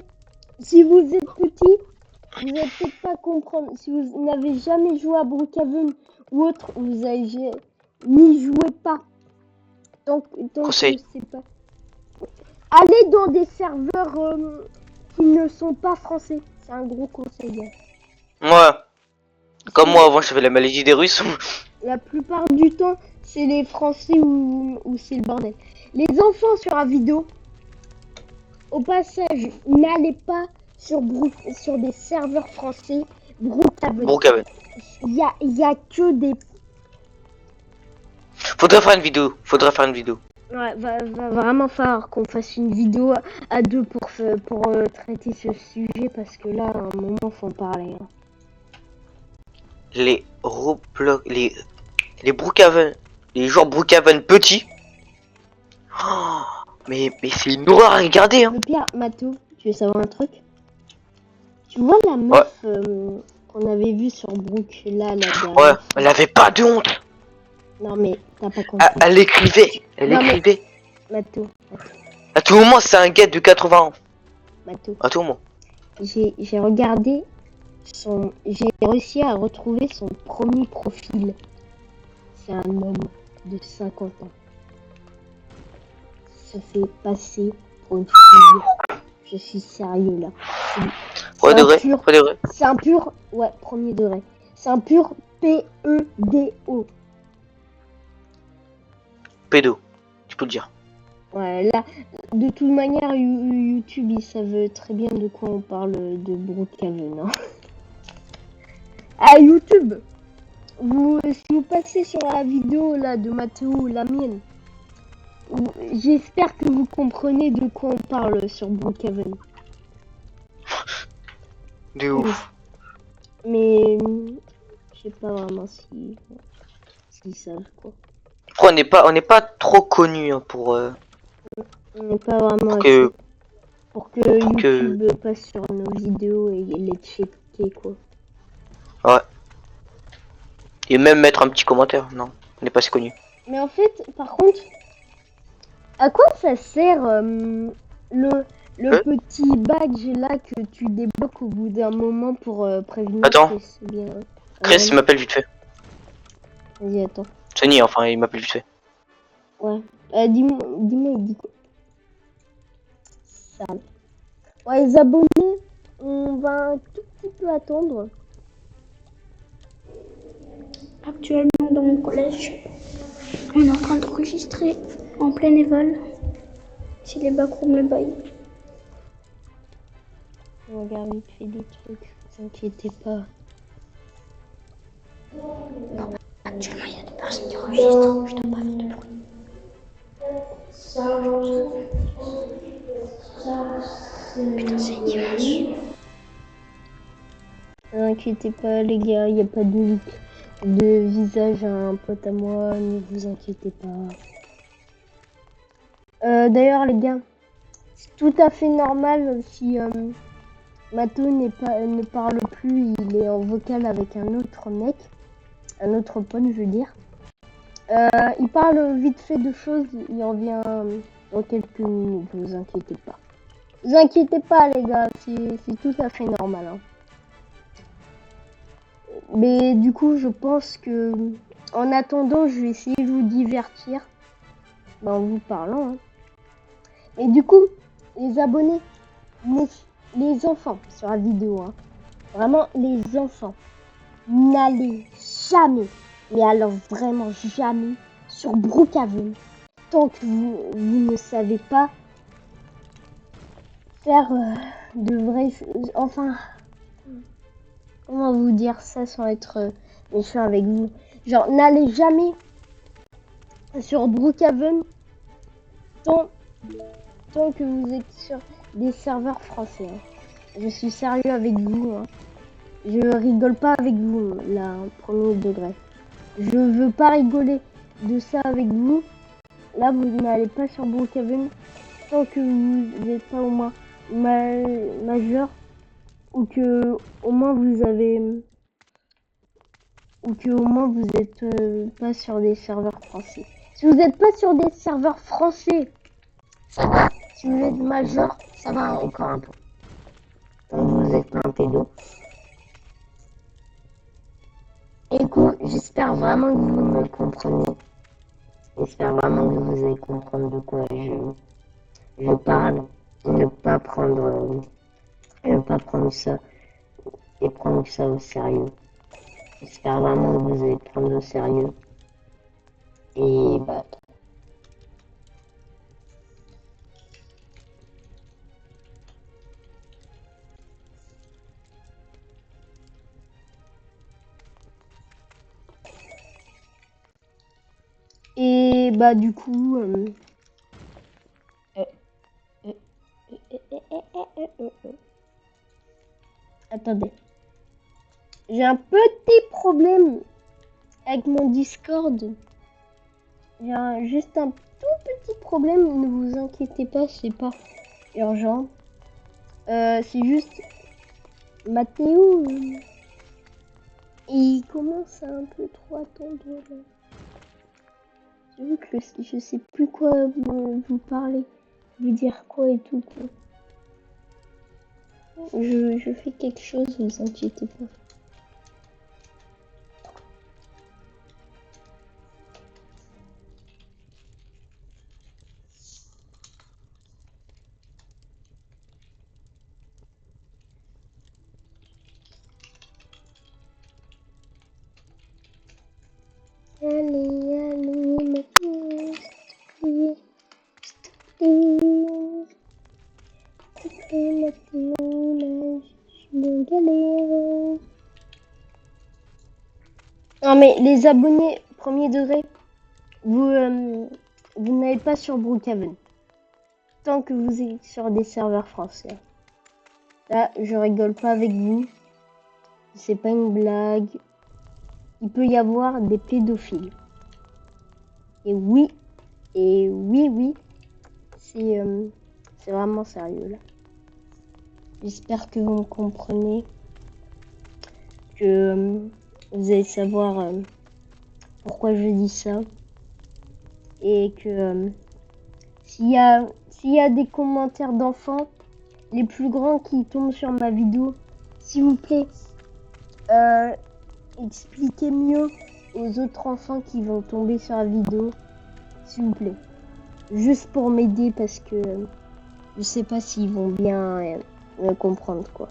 si vous êtes petits, vous n'allez peut-être pas comprendre. Si vous n'avez jamais joué à Brookhaven ou autre, vous avez n'y jouez pas. Tant que Conseil. c'est pas. Allez dans des serveurs qui ne sont pas français. C'est un gros conseil. Hein. Ouais. Comme moi avant, j'avais la maladie des Russes. La plupart du temps, c'est les Français ou c'est le bordel. Les enfants sur la vidéo, au passage, n'allez pas sur des serveurs français. Brookhaven. Brookhaven. Il y a que des. Faudrait faire une vidéo. Faudrait faire une vidéo. Ouais, va vraiment falloir qu'on fasse une vidéo à deux pour traiter ce sujet parce que là, à un moment, faut en parler. Hein. Les Roblox, les Brookhaven, les joueurs Brookhaven petits. Oh, mais c'est une horreur à regarder, hein. Le pire, Mato, tu veux savoir un truc? Tu vois la meuf qu'on avait vue sur Brook là, la dernière Ouais, fois. elle avait pas de honte. Non mais t'as pas compris. Elle écrivait. Elle Non, mais- écrivait. Mato, À tout moment, c'est un gars de 80 ans. Mato. À tout moment. J'ai regardé j'ai réussi à retrouver son premier profil. C'est un homme de 50 ans. Se fait passer pour une fille. Je suis sérieux là. Premier degré. pur- Premier degré. C'est un pur. Ouais, premier degré. C'est un pur PEDO. Pédo. Tu peux le dire. Ouais, là, de toute manière, YouTube, ils savent très bien de quoi on parle de Brookhaven. Hein. Ah, YouTube, si vous passez sur la vidéo là de Mathéo, la mienne, j'espère que vous comprenez de quoi on parle sur Brookhaven. De ouf. Mais je sais pas vraiment s'ils savent quoi. Après, on n'est pas trop connu hein, pour. On n'est pas vraiment que- assez pour que YouTube passe sur nos vidéos et les checker quoi. Ouais. Et même mettre un petit commentaire. Non, on n'est pas si connu. Mais en fait, par contre, à quoi ça sert le petit badge là que tu débloques au bout d'un moment pour prévenir Attends. que c'est bien. Chris, il m'appelle vite fait. Vas-y, attends. Sony, enfin, il m'appelle vite fait. Ouais. Dis-moi, il dit quoi? Ça. Ouais, les abonnés, va un tout petit peu attendre. Actuellement dans mon collège, on est en train d'enregistrer en plein éval. Si les backrooms le baillent. On regarde vite fait des trucs, vous inquiétez pas. Actuellement, il y a des personnes qui enregistrent. Je dois pas faire de bruit. Putain, c'est une image. Ne vous inquiétez pas les gars, il n'y a pas de visage à un pote à moi, ne vous inquiétez pas. D'ailleurs les gars, c'est tout à fait normal si Mato ne parle plus, il est en vocal avec un autre mec, un autre pote je veux dire. Il parle vite fait de choses, il revient dans quelques minutes, vous inquiétez pas. Vous inquiétez pas les gars, c'est tout à fait normal. Hein. Mais du coup je pense que en attendant je vais essayer de vous divertir en vous parlant. Hein. Mais du coup les abonnés, les enfants sur la vidéo, hein, vraiment les enfants, n'allez jamais, mais alors vraiment jamais sur Brookhaven tant que vous ne savez pas faire de vraies choses. Enfin, comment vous dire ça sans être méchant avec vous. Genre, n'allez jamais sur Brookhaven tant que vous êtes sur des serveurs français. Hein. Je suis sérieux avec vous. Hein. Je rigole pas avec vous, là, premier degré. Je veux pas rigoler de ça avec vous. Là, vous n'allez pas sur Brookhaven tant que vous n'êtes pas au moins majeur ou que au moins vous avez êtes pas sur des serveurs français. Si vous n'êtes pas sur des serveurs français, ça va. Si vous êtes majeur, ça va encore un peu. Tant que vous êtes pas un pédo. Écoute, j'espère vraiment que vous me comprenez. J'espère vraiment que vous allez comprendre de quoi je parle. Ne pas prendre ça et prendre ça au sérieux. J'espère vraiment que vous allez prendre au sérieux. Et bah. Et bah du coup. Attendez. J'ai un petit problème avec mon Discord. J'ai juste un tout petit problème. Ne vous inquiétez pas, c'est pas urgent. C'est juste Mathéo. Il commence à un peu trop attendre. J'avoue que je sais plus quoi vous parler, vous dire quoi et tout. Quoi. Je fais quelque chose, ne vous inquiétez pas. Allez, Mathéo, s'il te plaît, Mathéo, là, je suis en galère. Non mais les abonnés premier degré, vous n'allez pas sur Brookhaven tant que vous êtes sur des serveurs français. Là, je rigole pas avec vous. C'est pas une blague. Il peut y avoir des pédophiles. Et oui, c'est vraiment sérieux là. J'espère que vous me comprenez, que vous allez savoir pourquoi je dis ça, et que s'il y a des commentaires d'enfants, les plus grands qui tombent sur ma vidéo, s'il vous plaît, expliquez mieux aux autres enfants qui vont tomber sur la vidéo, s'il vous plaît. Juste pour m'aider parce que je sais pas s'ils vont bien comprendre quoi.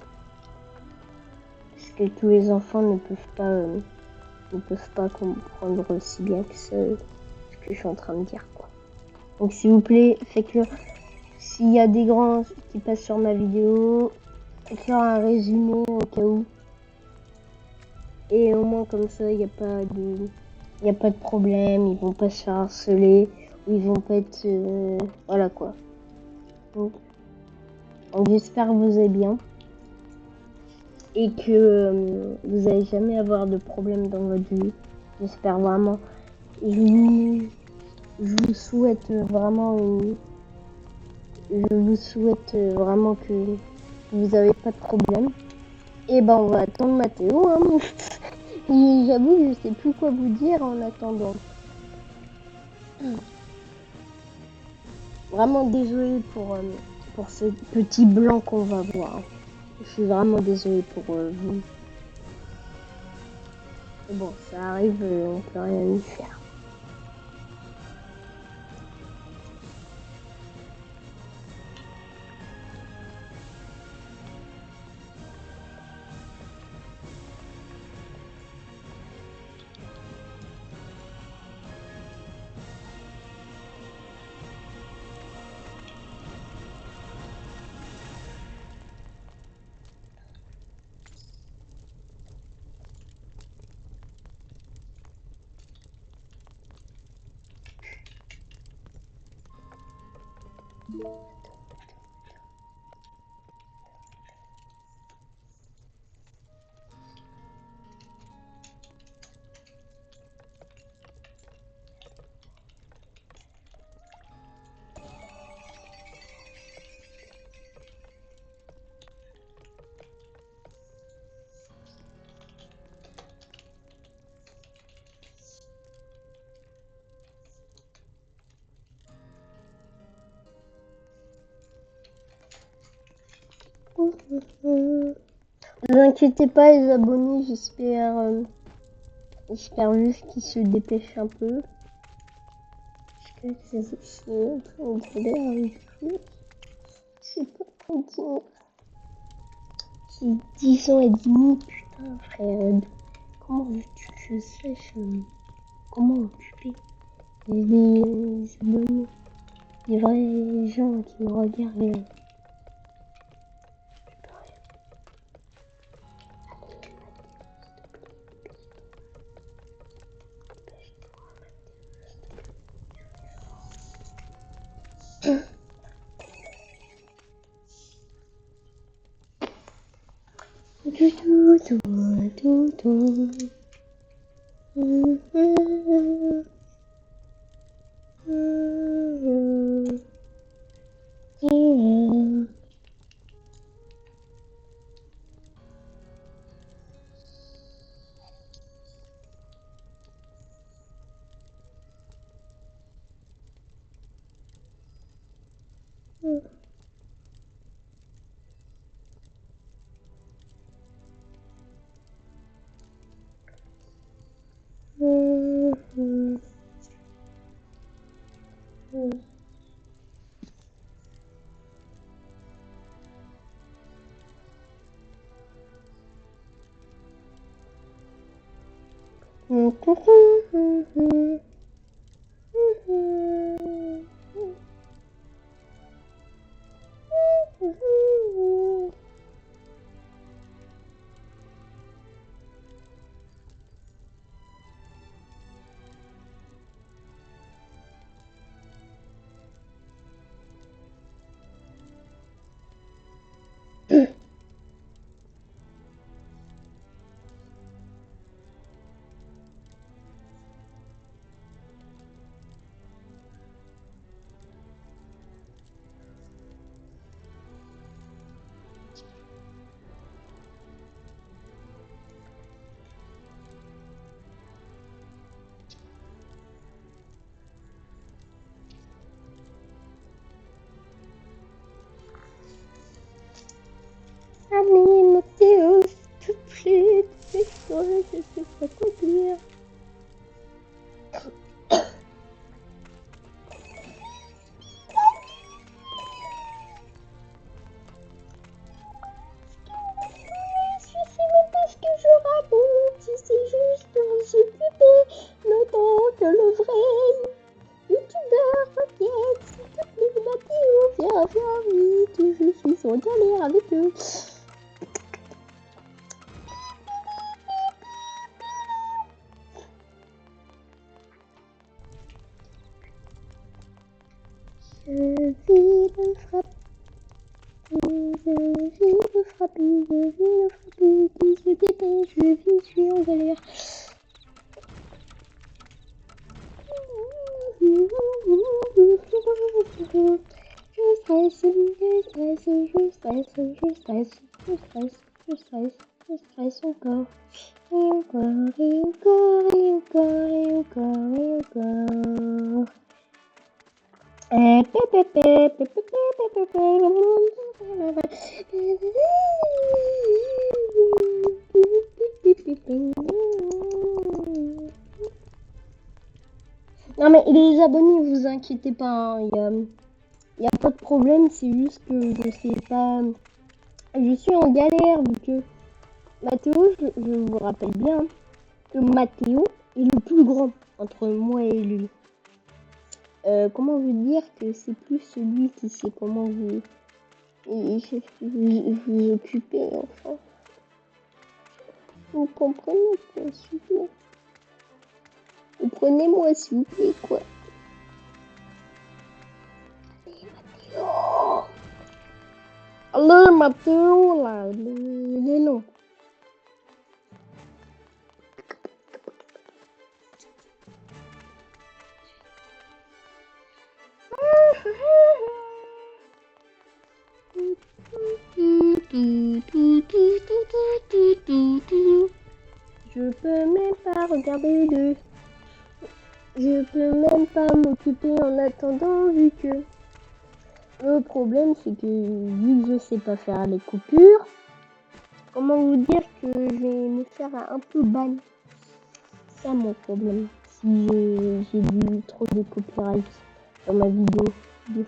que tous les enfants ne peuvent pas comprendre aussi bien que ça, ce que je suis en train de dire, quoi. Donc s'il vous plaît, faites-le. S'il y a des grands qui passent sur ma vidéo, faites-leur un résumé au cas où. Et au moins comme ça, il n'y a pas de problème, ils vont pas se faire harceler, ou ils vont pas être... voilà quoi. Donc j'espère que vous allez bien. Et que vous allez jamais avoir de problème dans votre vie. J'espère vraiment. Je vous souhaite vraiment que vous n'avez pas de problème. Et ben on va attendre Mathéo. Hein. J'avoue que je sais plus quoi vous dire en attendant. Vraiment désolée pour ce petit blanc qu'on va voir. Je suis vraiment désolée pour vous. Mais bon, ça arrive, on peut rien y faire. Ne vous inquiétez pas les abonnés, j'espère juste qu'ils se dépêchent un peu. Parce que c'est en train de galère avec lui. Je sais pas quoi dire. J'ai 10 ans et demi, putain frère. Comment veux-tu que je sache comment occuper les abonnés, les vrais gens qui me regardent. Allez, Mathéo, s'il te plaît, dépêche-toi, je sais pas quoi dire. Je sais même pas ce que sont en galère avec eux. Je vis le frapper, je vis le frapper, je vis le frapper, qui se dépêche, je suis en galère. Je stresse, je stresse encore. Et encore, et encore, et encore, et encore, et encore. Non mais les abonnés, vous inquiétez pas, il y a pas de problème, c'est juste que je sais pas, je suis en galère vu que Mathéo, je vous rappelle bien que Mathéo est le plus grand entre moi et lui. Comment vous dire que c'est plus celui qui sait comment vous occuper, enfin. Vous comprenez quoi, s'il vous plaît. Vous prenez-moi, s'il vous plaît, quoi. Allez, Mathéo, là, il est long. Je peux même pas regarder je peux même pas m'occuper en attendant vu que le problème c'est que vu que je sais pas faire les coupures, comment vous dire que je vais me faire un peu ban. C'est ça mon problème. Si j'ai dit trop de copyright dans ma vidéo. Donc,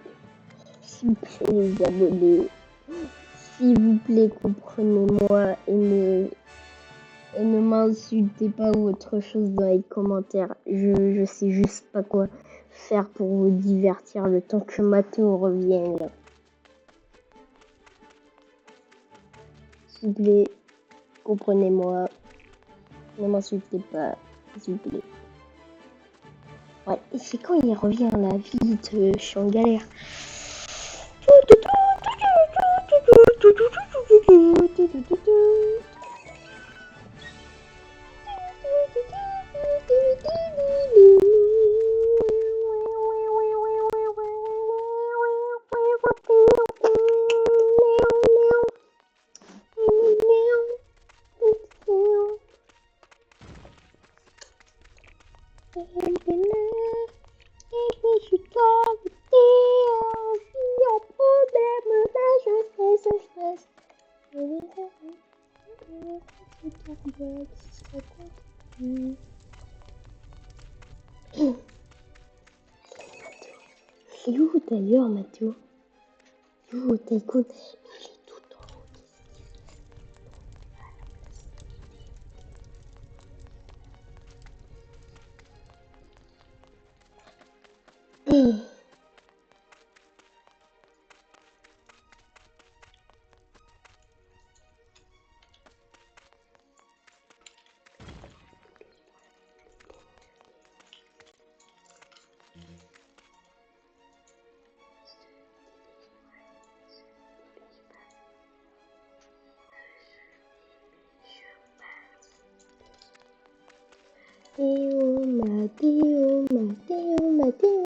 s'il vous plaît les abonnés, s'il vous plaît comprenez-moi et ne m'insultez pas ou autre chose dans les commentaires. Je sais juste pas quoi faire pour vous divertir le temps que Mathéo revienne. S'il vous plaît, comprenez-moi. Ne m'insultez pas, s'il vous plaît. Ouais, et c'est quand il revient là, vite, je suis en galère. Il est où d'ailleurs, Mathéo? Il est où, Tycoon? Il est tout en haut.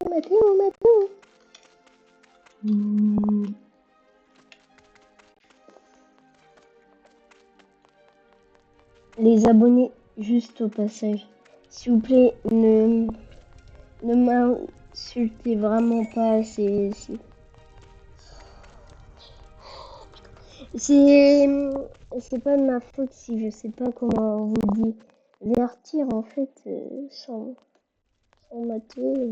Mathéo. Les abonnés, juste au passage, s'il vous plaît, ne m'insultez vraiment pas, c'est pas de ma faute si je sais pas comment vous divertir en fait sans Mathéo.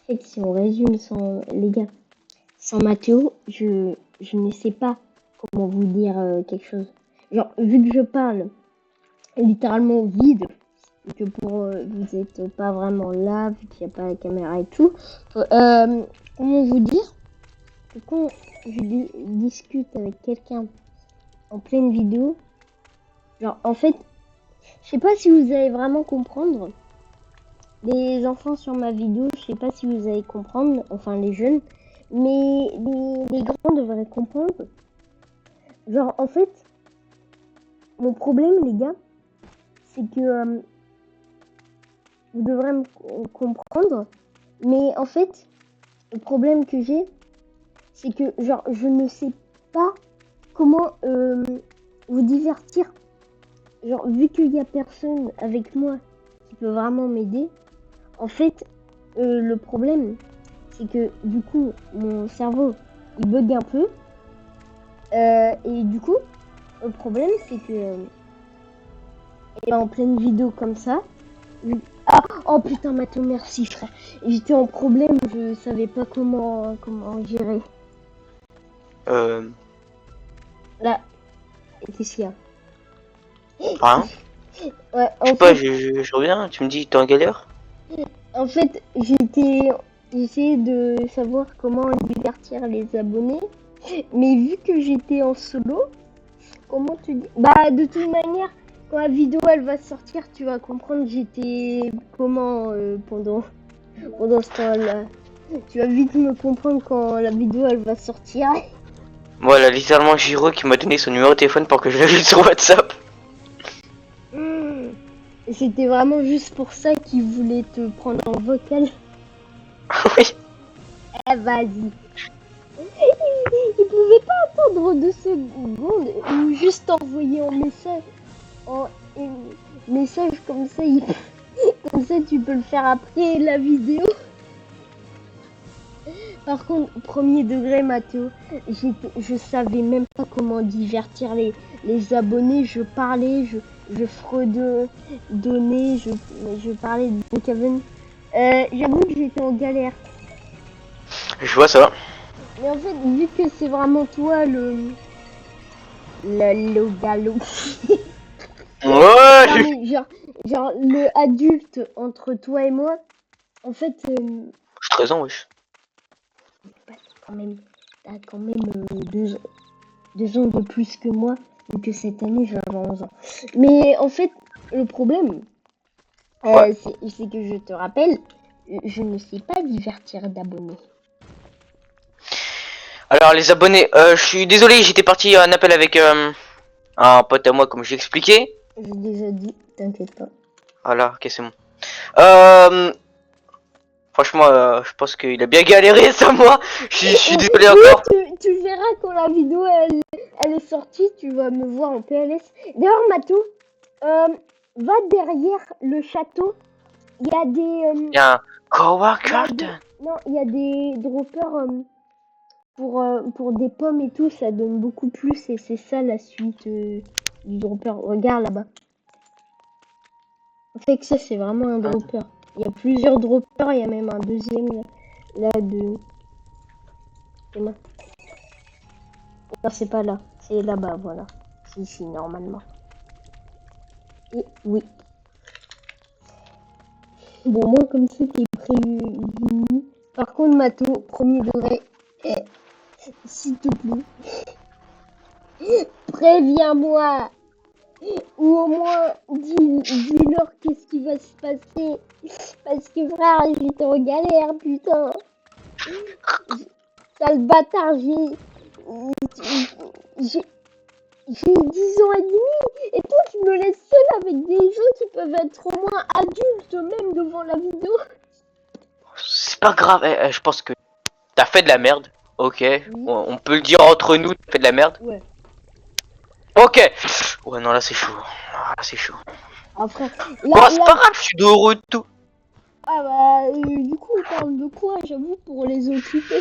En fait, si on résume les gars, sans Mathéo, je ne sais pas comment vous dire quelque chose. Genre, vu que je parle littéralement vide, que pour vous êtes pas vraiment là, vu qu'il n'y a pas la caméra et tout. Comment vous dire que quand je discute avec quelqu'un en pleine vidéo, genre en fait, je sais pas si vous allez vraiment comprendre. Les enfants sur ma vidéo, je sais pas si vous allez comprendre, enfin les jeunes, mais les grands devraient comprendre. Genre en fait, mon problème les gars, c'est que vous devrez me comprendre, mais en fait, le problème que j'ai, c'est que genre je ne sais pas comment vous divertir. Genre vu qu'il y a personne avec moi qui peut vraiment m'aider, en fait, le problème, c'est que du coup, mon cerveau, il bug un peu. Et du coup, le problème, c'est que en pleine vidéo comme ça, ah, oh putain, Mathieu, merci frère. J'étais en problème, je savais pas comment gérer. Là, qu'est-ce qu'il y a? Rien. Ouais, Je sais pas, je reviens, tu me dis, t'es en galère? en fait, j'essayais de savoir comment divertir les abonnés, mais vu que j'étais en solo, comment tu dis? Bah, de toute manière, quand la vidéo elle va sortir, tu vas comprendre j'étais comment pendant ce temps-là. Tu vas vite me comprendre quand la vidéo elle va sortir. Voilà, littéralement Giro qui m'a donné son numéro de téléphone pour que je l'ajoute sur WhatsApp. Et c'était vraiment juste pour ça qu'il voulait te prendre en vocal. Oui. Eh, vas-y. Il pouvait pas attendre 2 secondes ou juste envoyer un message. Message comme ça, comme ça tu peux le faire après la vidéo. Par contre, premier degré Mathéo, je savais même pas comment divertir les abonnés. Je parlais, je fredonnais, je parlais de Kevin. J'avoue que j'étais en galère. Je vois ça. Mais en fait, vu que c'est vraiment toi le galop. Ouais. Non, mais genre le adulte entre toi et moi, en fait, J'ai 13 ans, wesh. t'as quand même 2 ans de plus que moi, vu que cette année je vais avoir 11 ans. Mais en fait, le problème, Ouais. c'est que je te rappelle, je ne sais pas divertir d'abonnés. Alors les abonnés, je suis désolé, j'étais parti à un appel avec un pote à moi comme j'ai expliqué. J'ai déjà dit, t'inquiète pas. Voilà, ok c'est bon. Franchement, je pense qu'il a bien galéré ça moi. Je suis désolé Oui, encore. tu verras quand la vidéo elle est sortie, tu vas me voir en PLS. D'ailleurs, Matou, va derrière le château. Il y a des. Il y a un coworker. Non, il y a des droppers pour des pommes et tout. Ça donne beaucoup plus et c'est ça la suite du dropper. Regarde là-bas. En fait, que ça c'est vraiment un dropper. Il y a plusieurs droppers. Il y a même un deuxième là de. C'est moi. Non, c'est pas là. C'est là-bas, voilà. C'est ici, normalement. Et oui. Bon, moi, comme c'était prévu. Par contre, Mato, premier degré, s'il te plaît, préviens-moi. Ou au moins, dis-leur qu'est-ce qui va se passer. Parce que, frère, j'étais en galère, putain. Sale bâtard, j'ai 10 ans et demi, et toi tu me laisses seule avec des gens qui peuvent être au moins adultes même devant la vidéo. C'est pas grave, je pense que t'as fait de la merde. Ok, Oui. on peut le dire entre nous, t'as fait de la merde. Ouais. Ok. Ouais non là c'est chaud. Ah, là c'est chaud. Après, Bon c'est pas grave, je suis de retour. Ah bah, du coup on parle de quoi, j'avoue, pour les occuper.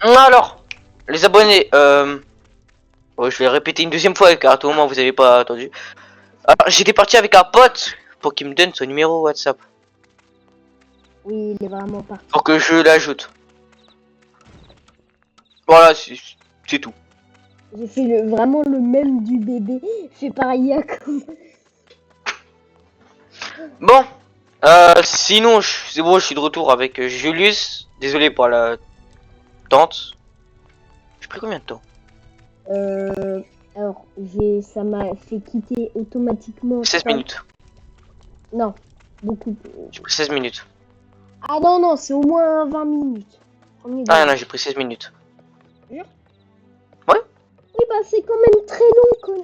Alors, les abonnés, ouais, je vais répéter une deuxième fois car à tout moment vous avez pas entendu. Alors, j'étais parti avec un pote pour qu'il me donne son numéro WhatsApp. Oui, il est vraiment parti. Pour que je l'ajoute. Voilà, c'est tout. J'ai fait vraiment le même du bébé. Fait pareil à comme. Bon, sinon, c'est bon, je suis de retour avec Julius. Désolé pour la tente. J'ai pris combien de temps? Alors, ça m'a fait quitter automatiquement. 16 minutes. Non, beaucoup. J'ai pris 16 minutes. Ah non, non, c'est au moins 20 minutes. Ah non, j'ai pris 16 minutes. Jure? Ouais. Oui, bah c'est quand même très long, quoi.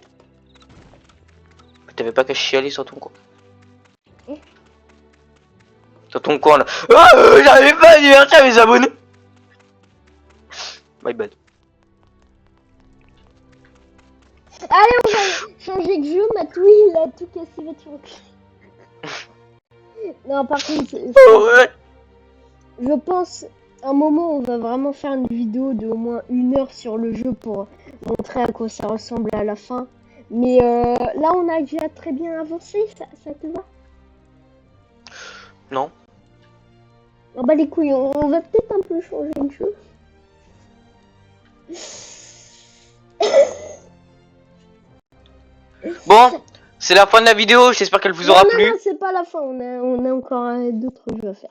T'avais pas qu'à chialer sur ton coin. Eh. Sur ton coin là. J'arrive pas à divertir mes abonnés. My bad. Allez, on va changer de jeu. Matoui, il a tout cassé, va tu Non, par contre, Ouais. je pense, à un moment, on va vraiment faire une vidéo de au moins 1 heure sur le jeu pour montrer à quoi ça ressemble à la fin. Mais là, on a déjà très bien avancé, ça te va? Non. Oh bah les couilles, on va peut-être un peu changer de jeu. Bon, c'est la fin de la vidéo. J'espère qu'elle vous aura plu. Non, c'est pas la fin, on a encore d'autres jeux à faire.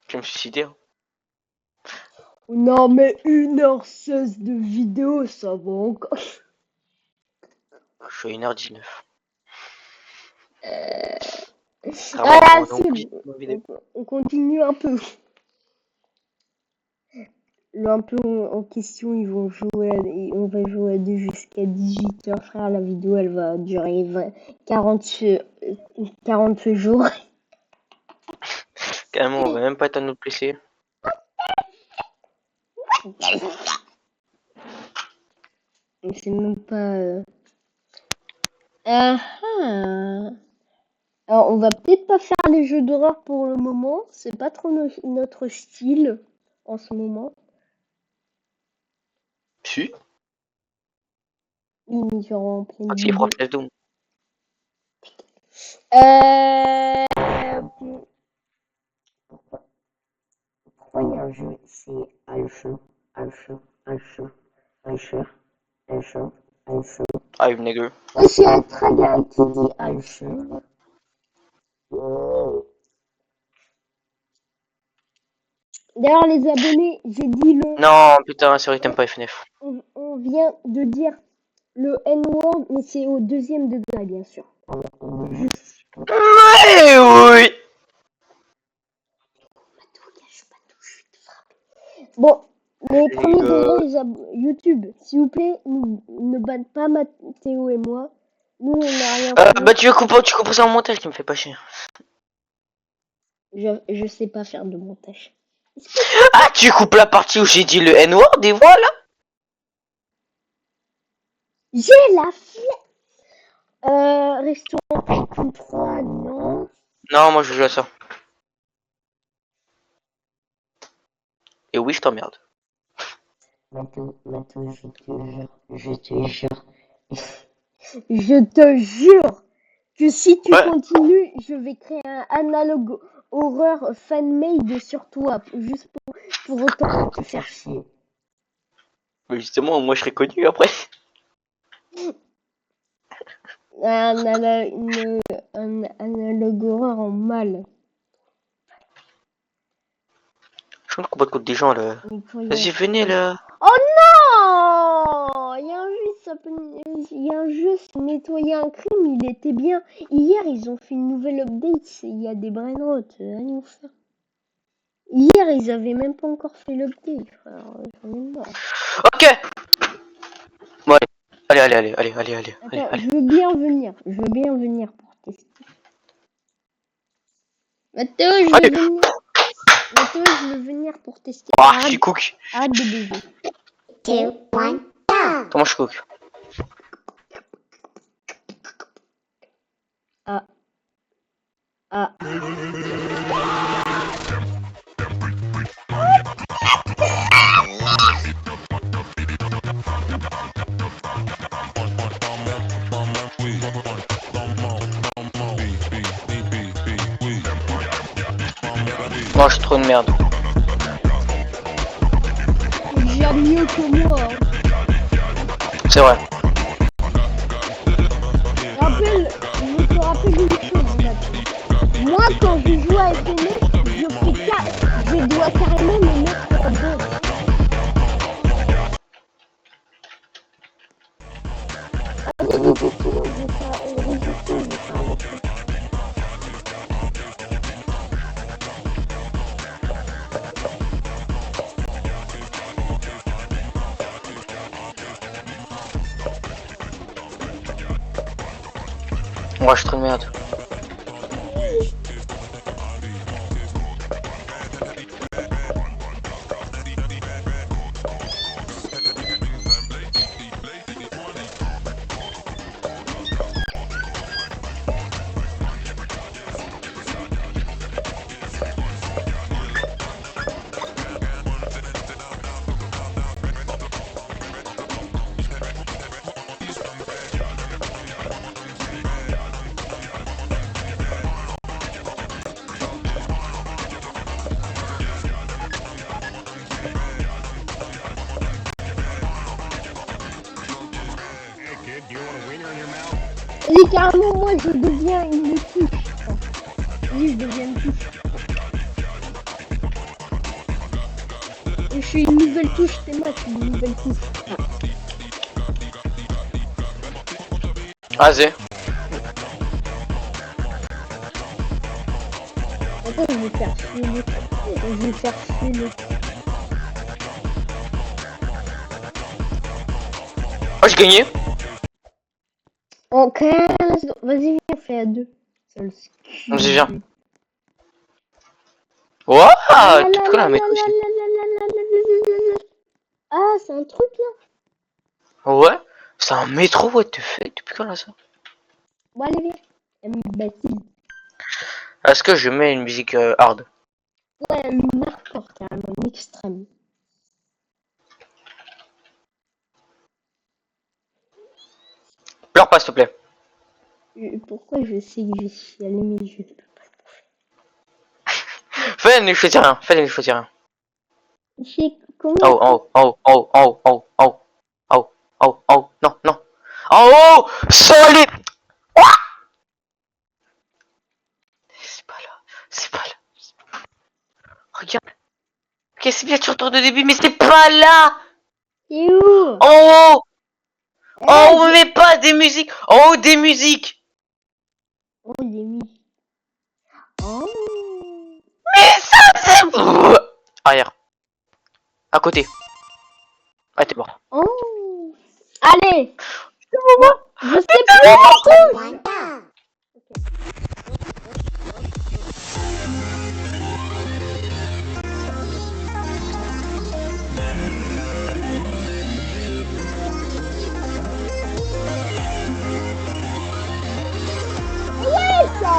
Je vais me suicider. Hein. Non, mais 1h16 de vidéo, ça va encore. Je suis à 1h19. Ah, on continue un peu. Un peu en question, ils vont jouer, on va jouer à 2 jusqu'à 18h, frère. La vidéo, elle va durer 40 jours. Carrément, on va même pas être à notre PC. C'est même pas... Ah ah. Alors, on va peut-être pas faire les jeux d'horreur pour le moment. C'est pas trop notre style en ce moment. Si. Oui, mais genre en pleine Ah, si, vidéo. Flash Doom. Pourquoi il y a un jeu, c'est Alpha. Hive nigger. Moi, c'est un traga qui dit Alpha. D'ailleurs, les abonnés, j'ai dit le... Non, putain, c'est vrai que t'aimes pas FNF. On vient de dire le N-word, mais c'est au 2e degré, bien sûr. Ouais, oui. Bon, les premiers degrés, YouTube, s'il vous plaît, ne batte pas Mathéo et moi. Nous, on n'a rien fait. Bah, tu comprends ça en montage qui me fait pas chier. Je sais pas faire de montage. Ah, tu coupes la partie où j'ai dit le N-word et voilà. J'ai la flemme. Restaurant Tycoon 3, non. Non, moi je joue à ça. Et oui, je t'emmerde. Matou, je te jure que si tu continues, je vais créer un analogue horreur fan-made sur toi, juste pour autant te faire chier. Mais justement, moi je serais connu après. Un analogue horreur en mal. Je suis en train de combattre contre des gens là. Vas-y, venez là. Oh non! Il y a un jeu, c'est nettoyer un crime, il était bien. Hier, ils ont fait une nouvelle update, il y a des brainrots, allez vous faire. Hier, ils avaient même pas encore fait l'update, frère. J'en ai marre. Ok. Bon, allez. Attends, je veux bien venir pour tester. Mathéo, je veux venir pour tester. Ah, je suis cook. Arrête de baiser. Comment je suis cook? Ah. Moi, je suis trop de merde. Tu gères mieux que moi. Hein. C'est vrai. Ah, te rappelle une chose, Nathan. Moi, quand je joue à FNF, je dois carrément me mettre en dos. Ah oui, mais sinon, je vais pas résister, je vais pas arrêter. Moi, je suis trop de merde. Et carrément, moi, je deviens une touche. Oui, je deviens une touche. Je suis une nouvelle touche, c'est moi, je suis une nouvelle touche. Vas-y. Attends, je vais faire chier l'autre. Je vais faire chier l'autre. Oh, j'ai gagné. En 15... Vas-y, viens, on fait à deux. Vas-y, viens. Wouah, tu te connais un mec aussi. Ah, c'est un truc là. Ouais, c'est un métro, what the fuck, depuis quand là ça? Bon, allez, viens. Imbécile. Est-ce que je mets une musique hard? Ouais, une hardcore carrément, une extrême. Pleure pas, s'il te plaît. Pourquoi je sais que j'ai chialé, mais je peux pas le Fais ne choisis rien, fais ne choisis rien. faire. Comment Oh, oh, oh, oh, oh, oh, oh, oh, oh, oh, non, non. En haut, solide. Ouah, c'est pas là, c'est pas là. Regarde. Ok, c'est bien, tu retournes au début, mais c'est pas là. C'est où? En haut. En haut, mais pas des musiques. En haut, des musiques. Oh, il est mis. Oh. Mais ça, c'est... Arrière. À côté. Ah, t'es mort. Oh. Allez. Je sais plus. Ouais, ça.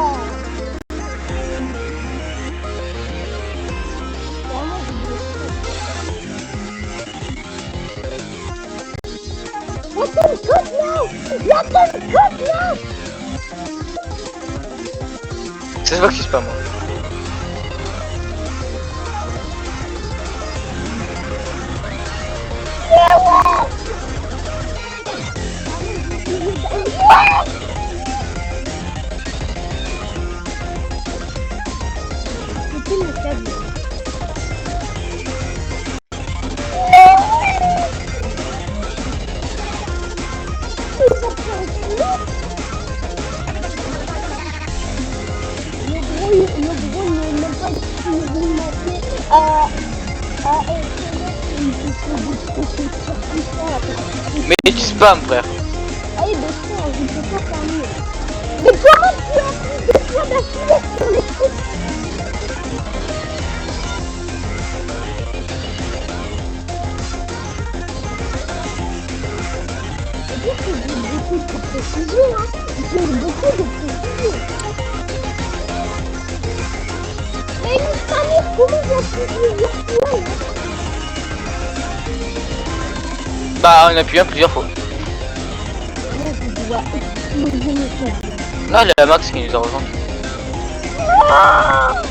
What the fuck now? What the fuck now? C'est pas qui se passe, moi. C'était le câble. Le gros, il n'est même pas expérimenté à Mais tu spam, frère. Ah oui, bien sûr, je peux pas faire mieux. Mais comment tu as pris des fois d'affilée sur les trucs? C'est-à-dire que j'ai beaucoup de précision, hein. J'ai beaucoup de précision. Mais une famille, comment j'ai pu virtuel, hein? Bah, on a pu un plusieurs fois. Là, je dois exploser mes câbles. Là, il y a Max qui nous a rejoint. Ah!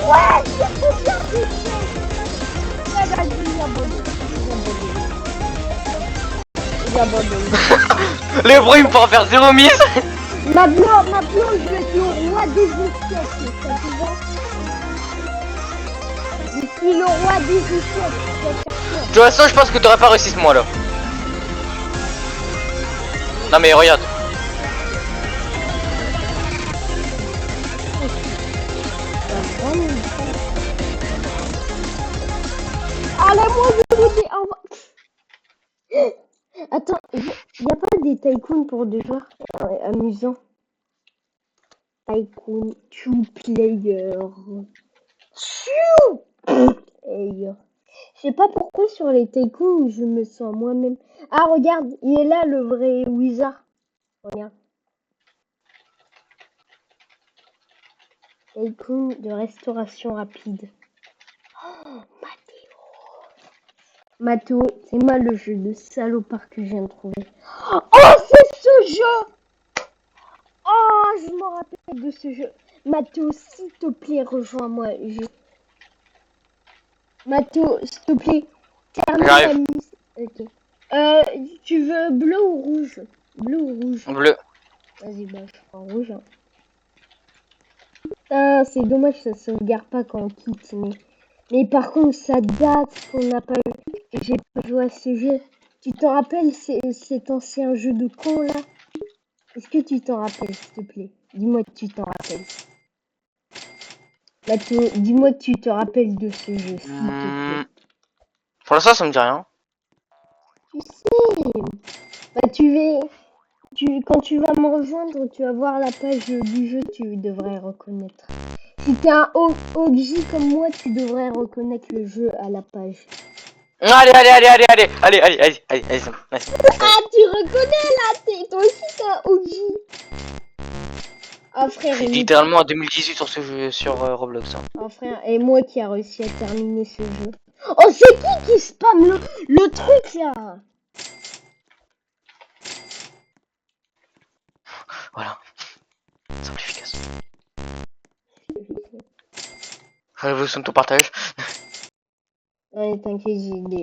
Ouais, c'est trop bien ce truc. Ouais, vas-y, abonne. t'abandonne. Les bros, il me faut en faire 0 mise. Maintenant, je vais être le roi des échecs, ça te va? Je suis le roi des échecs, ça te va? De toute façon, je pense que t'aurais pas réussi ce mois là. Non mais regarde. Allez, moi je vous dis au revoir. Attends, y a pas des tycoons pour 2 joueurs? Amusant. Tycoon, 2 player. Player. Je sais pas pourquoi sur les tycoons je me sens moi-même. Ah regarde, il est là le vrai wizard. Regarde. Tycoon de restauration rapide. Oh, Mathéo, c'est moi le jeu de salopard que je viens de trouver. Oh, c'est ce jeu! Oh, je me rappelle de ce jeu. Mathéo, s'il te plaît, rejoins-moi. Mathéo, s'il te plaît, termine la mise. Ok. Tu veux bleu ou rouge? Bleu ou rouge? Bleu. Vas-y, bah, je prends rouge. Hein. Ah, c'est dommage, ça sauvegarde pas quand on quitte. Mais par contre, ça date qu'on n'a pas eu. J'ai pas joué à ce jeu. Tu t'en rappelles cet ancien jeu de con là? Est-ce que tu t'en rappelles, s'il te plaît? Dis-moi que tu t'en rappelles. Mathéo, dis-moi que tu te rappelles de ce jeu, s'il te plaît. Pour l'instant, ça me dit rien. Tu sais. Bah, quand tu vas me rejoindre, tu vas voir la page du jeu, tu devrais reconnaître. Si t'es un OG comme moi, tu devrais reconnaître le jeu à la page. Allez, c'est bon. Ah, tu reconnais là, toi aussi t'es un OG. Ah frère, C'est littéralement en 2018 sur ce jeu, sur Roblox. Hein. Oh frère, et moi qui a réussi à terminer ce jeu. Oh, c'est qui spamme le truc là? Voilà. Simple, efficace. Révolution de ton partage. Ouais, t'inquiète,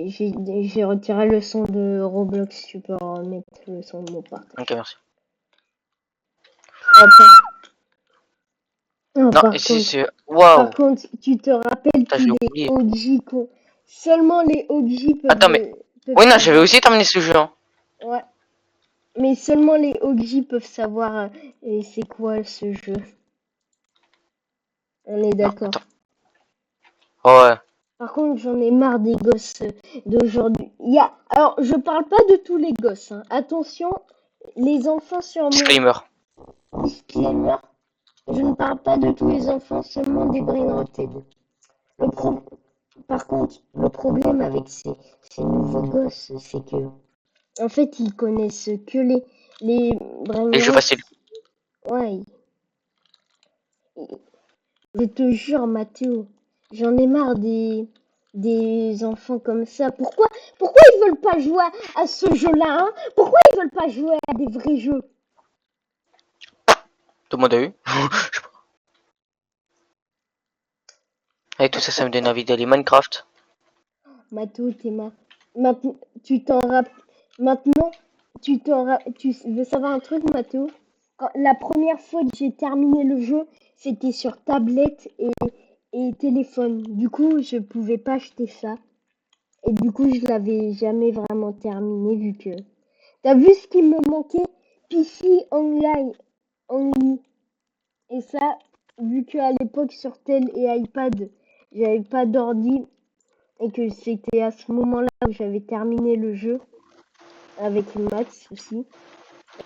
j'ai retiré le son de Roblox, tu peux remettre le son de mon partage. Ok, merci. Non, Non, ici c'est... Waouh. Par contre, tu te rappelles Putain, qu'il j'ai est oublié. OG seulement les OG peuvent... Attends, mais... peuvent Oui, non, savoir. j'avais aussi terminé ce jeu. Hein. Ouais. Mais seulement les OG peuvent savoir c'est quoi ce jeu. On est d'accord. Ouais. Par contre, j'en ai marre des gosses d'aujourd'hui. Alors, je parle pas de tous les gosses. Hein. Attention, les enfants sur mon... Disclaimer. Disclaimer. Je ne parle pas de tous les enfants, seulement des brain rotted. Par contre, le problème avec ces nouveaux gosses, c'est que... En fait, ils connaissent que les brain Les jeux rot. faciles. Ouais. Je te jure, Mathéo, j'en ai marre des enfants comme ça. Pourquoi ils veulent pas jouer à ce jeu-là, hein? Pourquoi ils veulent pas jouer à des vrais jeux? Tout le monde a eu. Je sais pas. Avec tout ça, ça me donne envie d'aller Minecraft. Mathéo, Maintenant, tu t'en rappelles. Maintenant, tu veux savoir un truc, Mathéo? La première fois que j'ai terminé le jeu, c'était sur tablette et téléphone. Du coup, je pouvais pas acheter ça. Et du coup, je l'avais jamais vraiment terminé vu que... T'as vu ce qui me manquait? PC online. Only. Et ça, vu qu'à l'époque sur tel et iPad, j'avais pas d'ordi et que c'était à ce moment-là où j'avais terminé le jeu avec Max aussi.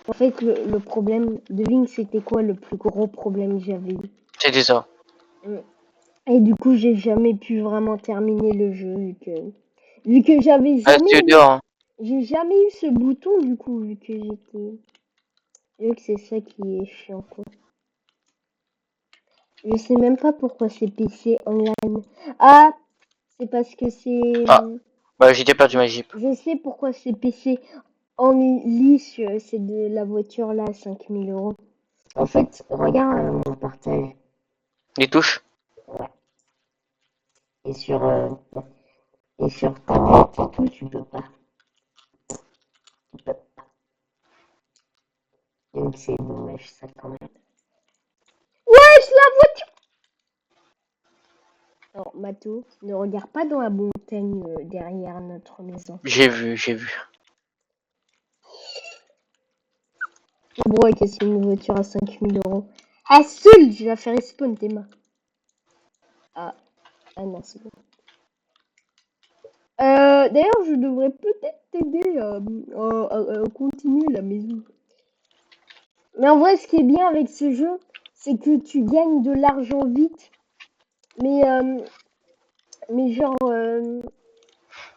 En fait, le problème de Link, c'était quoi le plus gros problème que j'avais eu? C'était ça. Et du coup, j'ai jamais pu vraiment terminer le jeu vu que j'avais jamais eu, dehors. Hein. j'ai jamais eu ce bouton du coup vu que c'est ça qui est chiant quoi. Je sais même pas pourquoi c'est PC online. Ah, c'est parce que c'est... Ah, bah j'ai déjà perdu ma Jeep. Je sais pourquoi c'est PC en lice, c'est de la voiture là, 5000 €. En fait, regarde mon partage. Les touches. Ouais. Et sur tablette et tout, tu peux pas. Donc c'est dommage ça quand même. Wesh, la voiture! Alors, Mato, ne regarde pas dans la montagne derrière notre maison. J'ai vu, j'ai vu. Bro, et qu'est-ce une voiture à 5000 euros? Ah, seul, je vais la faire respawn tes mains. Ah non, c'est bon. D'ailleurs, je devrais peut-être t'aider à continuer la maison. Mais en vrai, ce qui est bien avec ce jeu, c'est que tu gagnes de l'argent vite. Mais genre,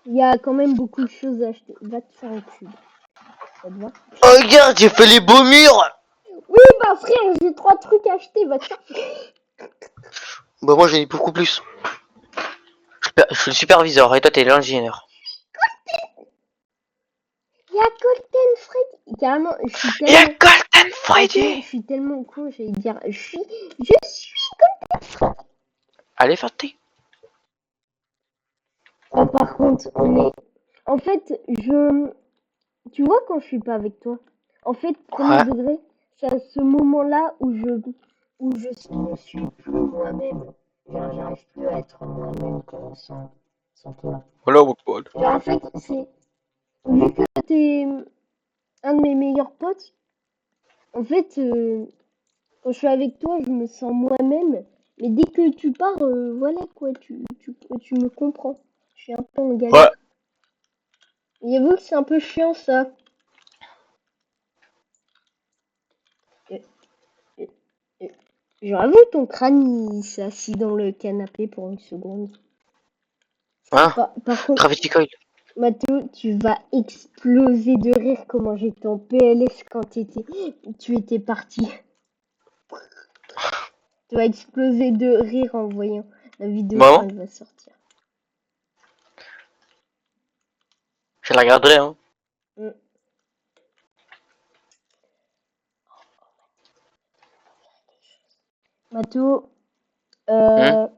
il y a quand même beaucoup de choses à acheter. Va te faire un cube. Ça te va? Oh, regarde, j'ai fait les beaux murs. Oui, bah frère, j'ai 3 trucs à acheter. Va te faire. Bah, moi, j'en ai beaucoup plus. Je suis le superviseur et toi, t'es l'ingénieur. Il y a Golden Freddy. Carrément, je suis Il y a tellement. Golden Franchement, Friday. je suis tellement con, j'allais dire. Je suis. Allez, faire tes. Oh, par contre, on est. En fait, tu vois quand je suis pas avec toi. En fait, premier Ouais. degré, c'est à ce moment-là où je ne suis plus moi-même. Genre, j'arrive plus à être moi-même sans toi. Voilà, mon pote. Genre, en fait, c'est vu que t'es un de mes meilleurs potes. En fait, quand je suis avec toi, je me sens moi-même. Mais dès que tu pars, voilà quoi, tu me comprends. Je suis un peu en galère. Ouais. Et vous, c'est un peu chiant ça. Genre, avoue, ton crâne, il s'est assis dans le canapé pour une seconde. Hein? Par contre, Gravity Coil. Mathéo, tu vas exploser de rire comment j'étais en PLS quand tu étais parti. Tu vas exploser de rire en voyant la vidéo quand Maman, elle va sortir. je la regarderai, hein. Mm. Mathéo, Hein?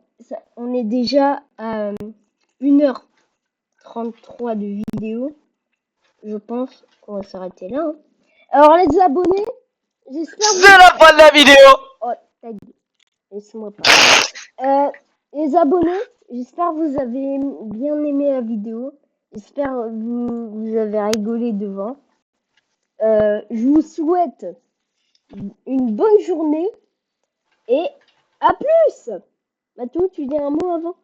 on est déjà à 1h33 de vidéo. Je pense qu'on va s'arrêter là. Hein. Alors les abonnés, j'espère C'est la fin de la vidéo. Oh, ta gueule. Laisse-moi parler. Les abonnés, j'espère que vous avez bien aimé la vidéo. J'espère que vous avez rigolé devant. Je vous souhaite une bonne journée et à plus. Matou, tu dis un mot avant?